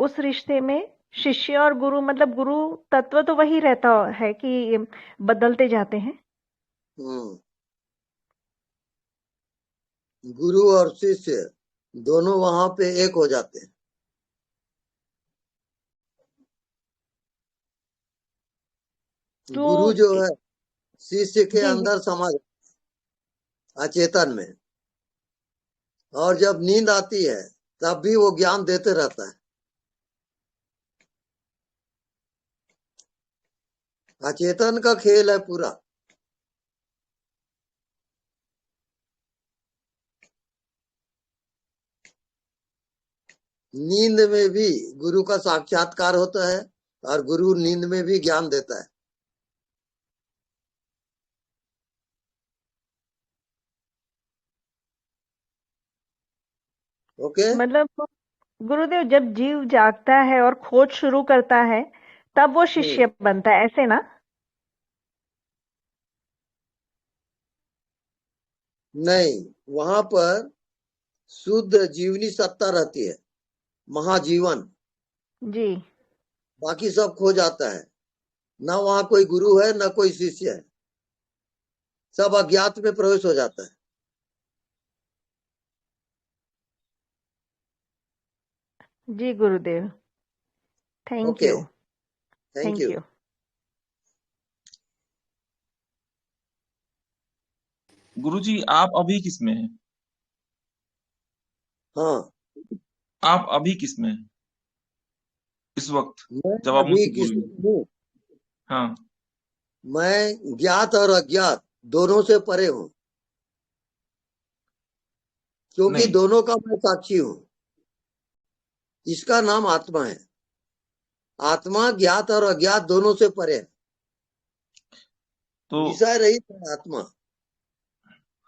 उस रिश्ते में शिष्य और गुरु, मतलब गुरु तत्व तो वही रहता है कि बदलते जाते हैं? गुरु और शिष्य दोनों वहां पे एक हो जाते हैं। गुरु जो है शिष्य के अंदर समा अचेतन में, और जब नींद आती है तब भी वो ज्ञान देते रहता है। अचेतन का खेल है पूरा। नींद में भी गुरु का साक्षात्कार होता है और गुरु नींद में भी ज्ञान देता है। ओके। मतलब गुरुदेव, जब जीव जागता है और खोज शुरू करता है तब वो शिष्य बनता है, ऐसे ना? नहीं, वहां पर शुद्ध जीवनी सत्ता रहती है। महाजीवन, जी बाकी सब खो जाता है। न वहां कोई गुरु है न कोई शिष्य है, सब अज्ञात में प्रवेश हो जाता है। जी गुरुदेव, thank okay, you, thank thank you. You. गुरुजी आप अभी किस में हैं? हाँ, आप अभी किस में हैं इस वक्त, मैं जब आप अभी मुझसे बोल रहे हैं? किसमें हूँ? हाँ, मैं ज्ञात और अज्ञात दोनों से परे हूँ, क्योंकि नहीं दोनों का मैं साक्षी हूँ। इसका नाम आत्मा है। आत्मा ज्ञात और अज्ञात दोनों से परे है, तो विषय रहित है आत्मा।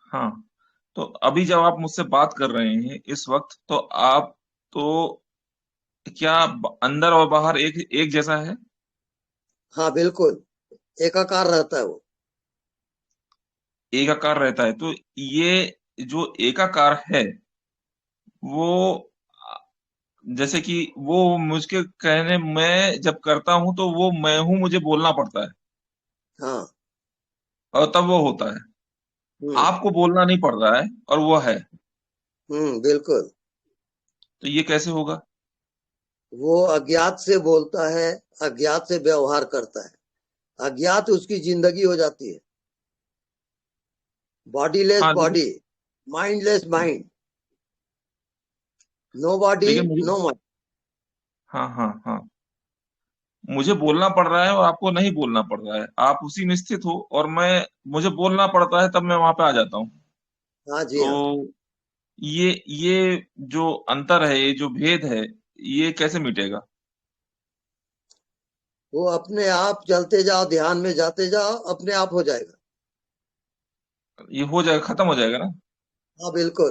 हाँ, तो अभी जब आप मुझसे बात कर रहे हैं इस वक्त, तो आप तो क्या अंदर और बाहर एक एक जैसा है? हाँ बिल्कुल, एकाकार रहता है वो। एकाकार रहता है। तो ये जो एकाकार है वो, जैसे कि वो मुझके कहने मैं जब करता हूं तो वो मैं हूं मुझे बोलना पड़ता है, हाँ। और तब वो होता है। हम्म। आपको बोलना नहीं पड़ रहा है और वो है, बिल्कुल। तो ये कैसे होगा? वो अज्ञात से बोलता है, अज्ञात से व्यवहार करता है, अज्ञात उसकी जिंदगी हो जाती है। बॉडीलेस हाँ बॉडी, लेकिन माइंडलेस माइंड, नो बॉडी लेकिन मुझे, नो माइंड। हाँ हाँ हाँ, मुझे बोलना पड़ रहा है और आपको नहीं बोलना पड़ रहा है। आप उसी में स्थित हो और मैं, मुझे बोलना पड़ता है तब मैं वहां पे आ जाता हूँ। हाँ जी हाँ। तो ये जो अंतर है, ये जो भेद है, ये कैसे मिटेगा? वो अपने आप चलते जाओ, ध्यान में जाते जाओ, अपने आप हो जाएगा। ये हो जाएगा, खत्म हो जाएगा ना? हाँ बिल्कुल,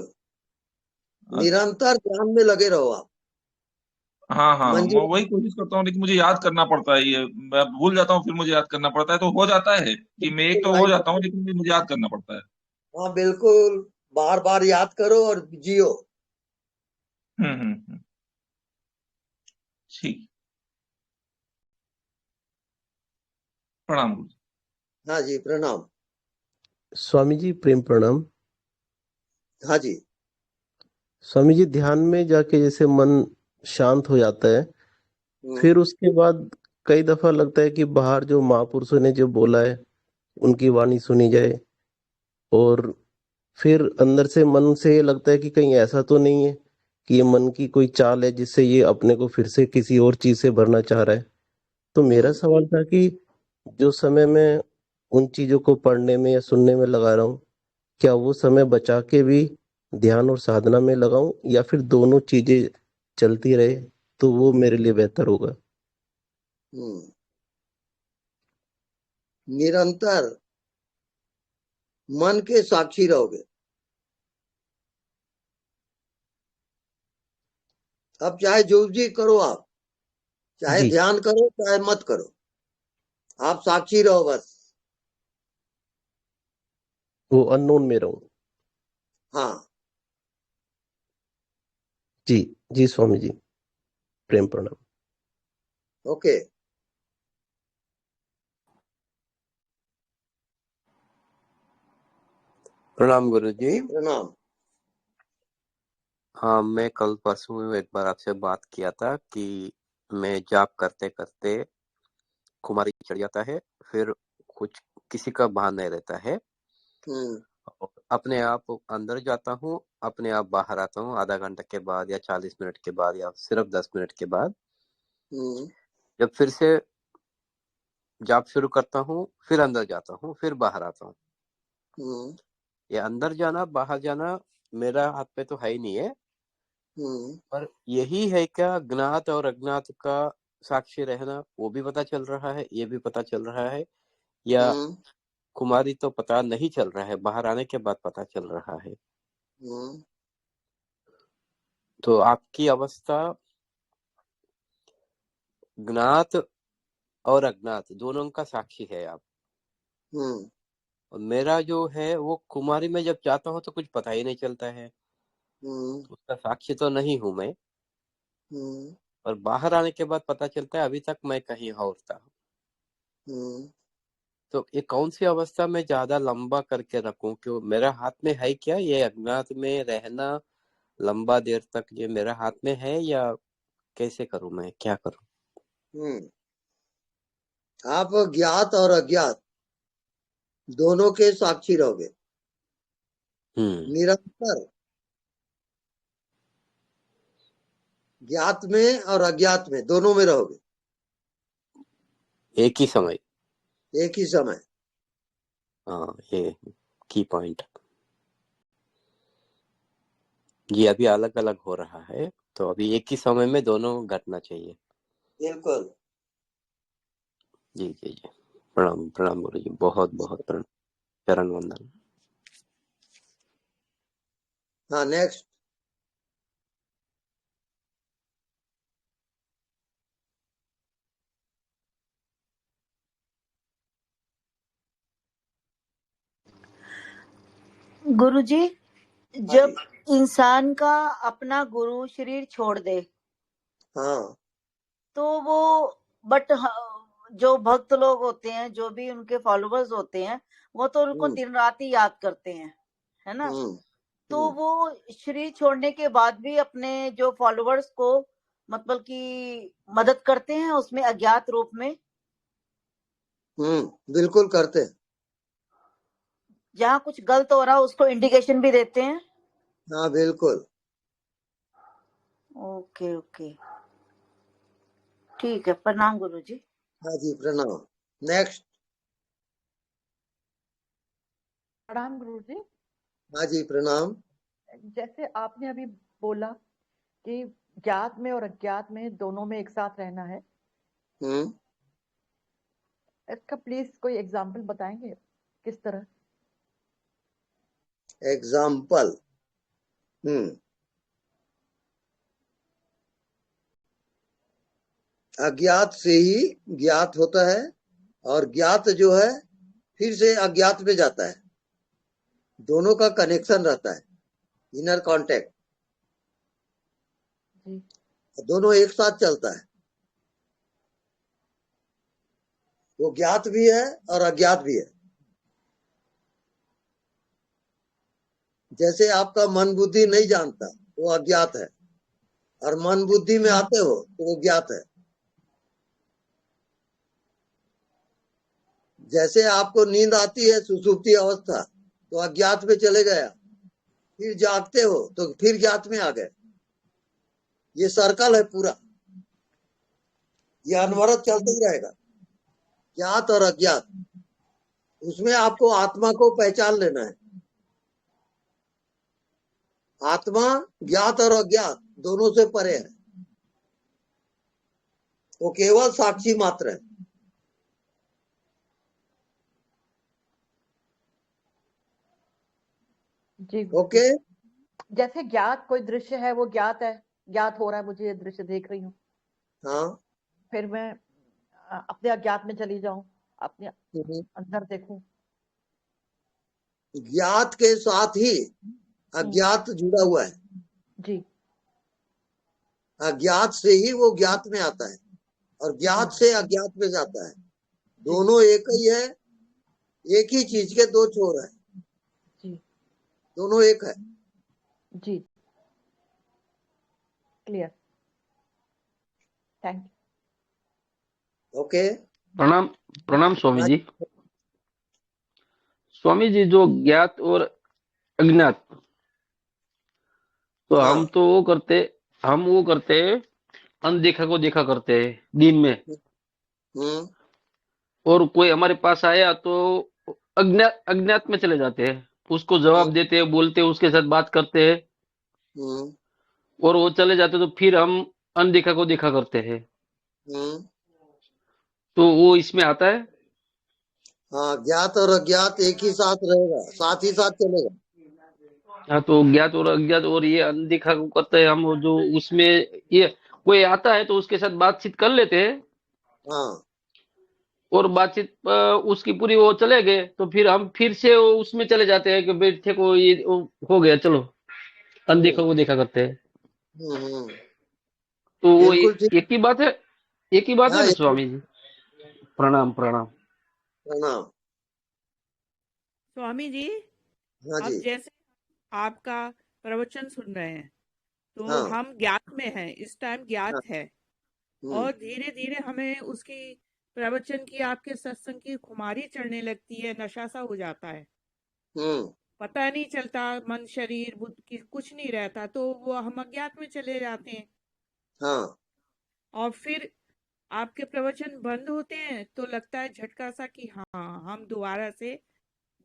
अच्छा, निरंतर ध्यान में लगे रहो आप। हाँ हाँ, मैं मंजिल। वही कोशिश करता हूँ, लेकिन मुझे याद करना पड़ता है। ये मैं भूल जाता हूँ, फिर मुझे याद करना पड़ता है। तो हो जाता है कि मैं एक तो हो वही जाता हूँ, बात। लेकिन मुझे याद करना पड़ता है। हाँ बिल्कुल, बार बार याद करो और जियो। हम्म, ठीक। प्रणाम गुरु जी। हाँ जी, प्रणाम। स्वामी जी प्रेम प्रणाम। हाँ जी। स्वामी जी ध्यान में जाके जैसे मन शांत हो जाता है, फिर उसके बाद कई दफा लगता है कि बाहर जो महापुरुषों ने जो बोला है उनकी वाणी सुनी जाए, और फिर अंदर से मन से ये लगता है कि कहीं ऐसा तो नहीं है कि ये मन की कोई चाल है जिससे ये अपने को फिर से किसी और चीज से भरना चाह रहा है। तो मेरा सवाल था कि जो समय मैं उन चीजों को पढ़ने में या सुनने में लगा रहा हूँ, क्या वो समय बचा के भी ध्यान और साधना में लगाऊं, या फिर दोनों चीजें चलती रहे तो वो मेरे लिए बेहतर होगा? निरंतर मन के साक्षी रहोगे। अब चाहे जो भी करो आप, चाहे जी, ध्यान करो चाहे मत करो, आप साक्षी रहो बस। वो अननोन में रहूं। हाँ। जी, जी स्वामी जी, प्रेम प्रणाम। ओके। प्रणाम गुरु जी। जी प्रणाम। हाँ, मैं कल परसों एक बार आपसे बात किया था कि मैं जाप करते करते खुमारी चढ़ जाता है, फिर कुछ किसी का भान नहीं रहता है, और अपने आप अंदर जाता हूँ, अपने आप बाहर आता हूँ आधा घंटा के बाद या 40 मिनट के बाद या सिर्फ 10 मिनट के बाद। जब फिर से जाप शुरू करता हूँ, फिर अंदर जाता हूँ, फिर बाहर आता हूँ। ये अंदर जाना बाहर जाना मेरा हाथ पे तो है ही नहीं है, पर यही है क्या ज्ञात और अज्ञात का साक्षी रहना, वो भी पता चल रहा है, ये भी पता चल रहा है, या कुमारी तो पता नहीं चल रहा है, बाहर आने के बाद पता चल रहा है? तो आपकी अवस्था ज्ञात और अज्ञात दोनों का साक्षी है आप। और मेरा जो है वो कुमारी में जब जाता हूँ तो कुछ पता ही नहीं चलता है, उसका साक्षी तो नहीं हूं मैं। हम्म, और बाहर आने के बाद पता चलता है अभी तक मैं कहीं और था। हम्म, तो ये कौन सी अवस्था में ज्यादा लंबा करके रखूं कि वो मेरा हाथ में है क्या, ये अज्ञात में रहना लंबा देर तक ये मेरा हाथ में है, या कैसे करूं, मैं क्या करूं? आप ज्ञात और अज्ञात दोनों के साक्षी रहोगे, निरंतर ज्ञात में और अज्ञात में दोनों में रहोगे, एक ही समय। एक ही समय। हाँ, ये की पॉइंट। ये अभी अलग अलग हो रहा है, तो अभी एक ही समय में दोनों घटना चाहिए। बिल्कुल। जी जी जी, प्रणाम प्रणाम गुरु जी, बहुत बहुत प्रणाम, चरण वंदन। हाँ, नेक्स्ट। गुरुजी, जब इंसान का अपना गुरु शरीर छोड़ दे, हाँ, तो वो बट जो भक्त लोग होते हैं, जो भी उनके फॉलोअर्स होते हैं, वो तो उनको दिन रात ही याद करते हैं, है ना? तो वो शरीर छोड़ने के बाद भी अपने जो फॉलोअर्स को मतलब कि मदद करते हैं उसमें अज्ञात रूप में। बिल्कुल करते हैं। जहाँ कुछ गलत हो रहा है उसको इंडिकेशन भी देते हैं। हाँ, बिल्कुल। ओके ओके, ठीक है, प्रणाम गुरुजी। हाँ जी, प्रणाम। नेक्स्ट। प्रणाम गुरुजी। हाँ जी, प्रणाम। जैसे आपने अभी बोला कि ज्ञात में और अज्ञात में दोनों में एक साथ रहना है, इसका प्लीज कोई एग्जांपल बताएंगे, किस तरह? एग्जाम्पल। अज्ञात से ही ज्ञात होता है, और ज्ञात जो है फिर से अज्ञात में जाता है। दोनों का कनेक्शन रहता है, इनर कांटेक्ट, दोनों एक साथ चलता है। वो ज्ञात भी है और अज्ञात भी है। जैसे आपका मन बुद्धि नहीं जानता, वो अज्ञात है, और मन बुद्धि में आते हो तो वो ज्ञात है। जैसे आपको नींद आती है, सुसुप्ति अवस्था, तो अज्ञात में चले गया, फिर जागते हो तो फिर ज्ञात में आ गए। ये सर्कल है पूरा, ये अनवरत चलता ही रहेगा, ज्ञात और अज्ञात। उसमें आपको आत्मा को पहचान लेना है। आत्मा ज्ञात और अज्ञात दोनों से परे है, वो केवल साक्षी मात्र है। जी ओके। जैसे ज्ञात कोई दृश्य है, वो ज्ञात है, ज्ञात हो रहा है, मुझे ये दृश्य देख रही हूँ। हाँ। फिर मैं अपने अज्ञात में चली जाऊं, अपने अंदर देखूं। ज्ञात के साथ ही अज्ञात जुड़ा हुआ है। जी। अज्ञात से ही वो ज्ञात में आता है, और ज्ञात से अज्ञात में जाता है। दोनों एक ही है, एक ही चीज के दो छोर है। जी। दोनों एक है। जी, क्लियर, थैंक यू। ओके। प्रणाम प्रणाम स्वामी जी। स्वामी जी, जो ज्ञात और अज्ञात, तो हाँ। हम वो करते अनदेखा को देखा करते हैं दिन में, और कोई हमारे पास आया तो अज्ञात में चले जाते हैं, उसको जवाब देते हैं, बोलते हैं, उसके साथ बात करते हैं, और वो चले जाते तो फिर हम अनदेखा को देखा करते हैं। तो वो इसमें आता है। हाँ, ज्ञात और अज्ञात एक ही साथ रहेगा, साथ ही साथ चलेगा। हाँ, तो ज्ञात और अज्ञात और ये अनदेखा को करते हैं हम, जो उसमें ये कोई आता है तो उसके साथ बातचीत कर लेते हैं। हाँ। और बातचीत उसकी पूरी वो चले गए तो फिर हम फिर से उसमें चले जाते हैं कि बेटे को ये हो गया, चलो अनदेखा को देखा करते हैं। तो वो बिल्कुल ठीक। एक ही बात है, एक ही बात है हाँ, ना एक स्वामी जी। प्रणाम प्रणाम। प्रणाम। स्वामी जी, हाँ अब जी। जैसे आपका प्रवचन सुन रहे हैं तो हाँ हम ज्ञात में हैं, इस टाइम हाँ। ज्ञात है, हम्म और धीरे धीरे हमें उसकी प्रवचन की, आपके सत्संग की खुमारी चढ़ने लगती है, नशा सा हो जाता है, हम्म पता नहीं चलता, मन शरीर बुद्ध की कुछ नहीं रहता, तो वो हम अज्ञात में चले जाते हैं। हाँ और फिर आपके प्रवचन बंद होते हैं तो लगता है झटका सा कि हाँ, हम दोबारा से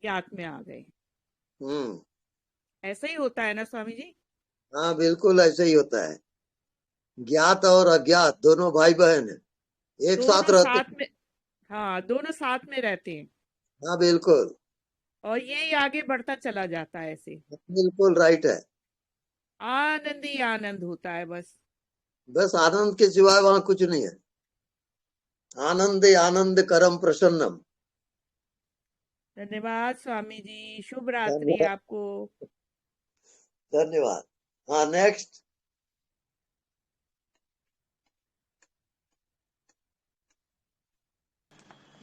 ज्ञात में आ गए। हम्म ऐसा ही होता है ना स्वामी जी? हाँ, बिल्कुल ऐसे ही होता है। ज्ञात और अज्ञात दोनों भाई बहन है, एक साथ दोनों रहते साथ में, हाँ, दोनों साथ में रहते हैं, हैं। हाँ बिल्कुल, और यही आगे बढ़ता चला जाता है ऐसे, बिल्कुल राइट है। आनंद ही आनंद होता है बस। बस आनंद के सिवाय वहां कुछ नहीं है। आनंद आनंद करम प्रसन्नम। धन्यवाद स्वामी जी, शुभ रात्रि धन्यवाद। आपको। धन्यवाद। हाँ, नेक्स्ट।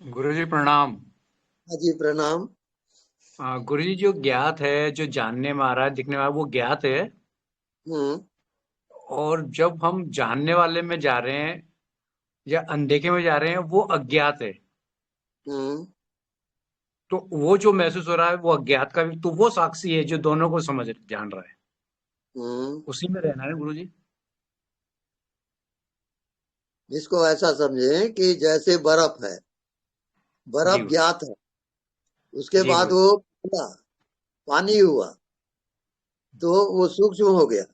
गुरुजी प्रणाम। हाँ जी, प्रणाम। गुरुजी, जो ज्ञात है, जो जानने में आ रहा है, दिखने वाला, वो ज्ञात है। हम्म और जब हम जानने वाले में जा रहे हैं या अनदेखे में जा रहे हैं, वो अज्ञात है। हम्म तो वो जो महसूस हो रहा है वो अज्ञात का भी, तो वो साक्षी है जो दोनों को समझ जान रहा है। हम्म उसी में रहना है गुरुजी। इसको ऐसा समझे कि जैसे बर्फ है, जी बर्फ गुरु। ज्ञात है, उसके जी बाद गुरुजी। वो पिघला, पानी हुआ, तो वो सूक्ष्म हो गया।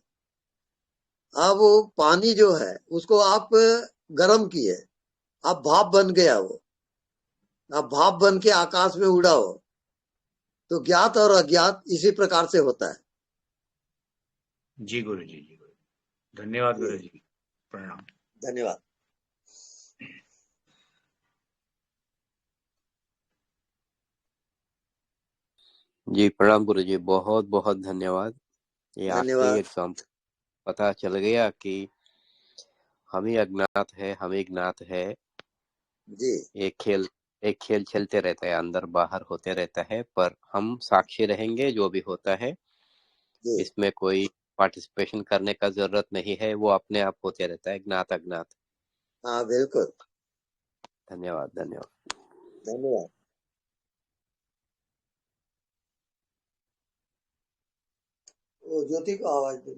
अब वो पानी जो है उसको आप गर्म किए, अब भाप बन गया वो, अब भाप बन के आकाश में उड़ा हो, तो ज्ञात और अज्ञात इसी प्रकार से होता है। जी गुरुजी, जी गुरु। धन्यवाद जी, गुरुजी। प्रणाम। धन्यवाद। जी प्रणाम गुरु जी, बहुत बहुत धन्यवाद। ये आज से धन्यवाद। एकदम पता चल गया कि हम ही अज्ञात है, हम ही ज्ञात है। जी एक खेल खेलते रहता है, अंदर बाहर होते रहता है, पर हम साक्षी रहेंगे जो भी होता है। जी। इसमें कोई पार्टिसिपेशन करने का जरूरत नहीं है, वो अपने आप होते रहता है, ज्ञात अज्ञात। हाँ बिल्कुल। धन्यवाद धन्यवाद। धन्यवाद। वो ज्योति को आवाज दे।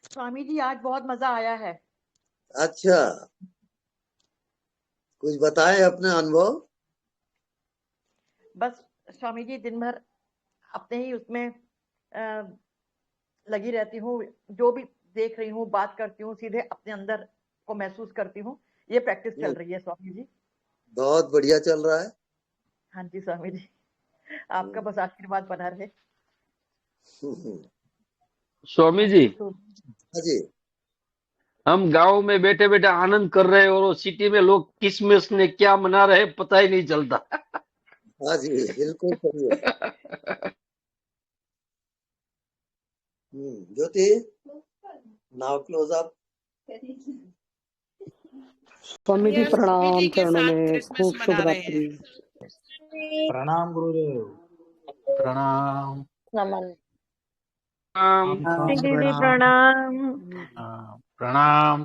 स्वामी जी, आज बहुत मजा आया है। अच्छा, कुछ बताएं अपने अनुभव। बस स्वामी जी, दिन भर अपने ही उसमें लगी रहती हूँ, जो भी देख रही हूँ, बात करती हूँ, सीधे अपने अंदर को महसूस करती हूँ। ये प्रैक्टिस चल रही है स्वामी जी। बहुत बढ़िया चल रहा है। हाँ जी स्वामी जी, आपका बस आशीर्वाद बना रहे। स्वामी हाँ जी, जी, तो हाँ जी। हम गांव में बैठे बैठे आनंद कर रहे हैं और वो सिटी में लोग किसमिस ने क्या मना रहे हैं, पता ही नहीं चलता। हाँ जी, बिल्कुल सही है। ज्योति, now close up. Swami ji ये स्वामी प्रणाम, जी के चरणों साथ में क्रिसमस खूब शुभ मना रहे हैं। रात्रि। प्रणाम गुरुदेव। प्रणाम। नमन। प्रणाम। दीदी प्रणाम। प्रणाम। प्रणाम।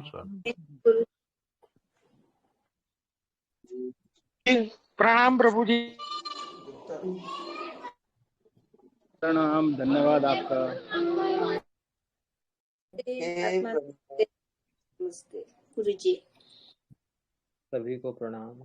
प्रणाम प्रभु जी। प्रणाम, धन्यवाद आपका। गुरु जी सभी को प्रणाम।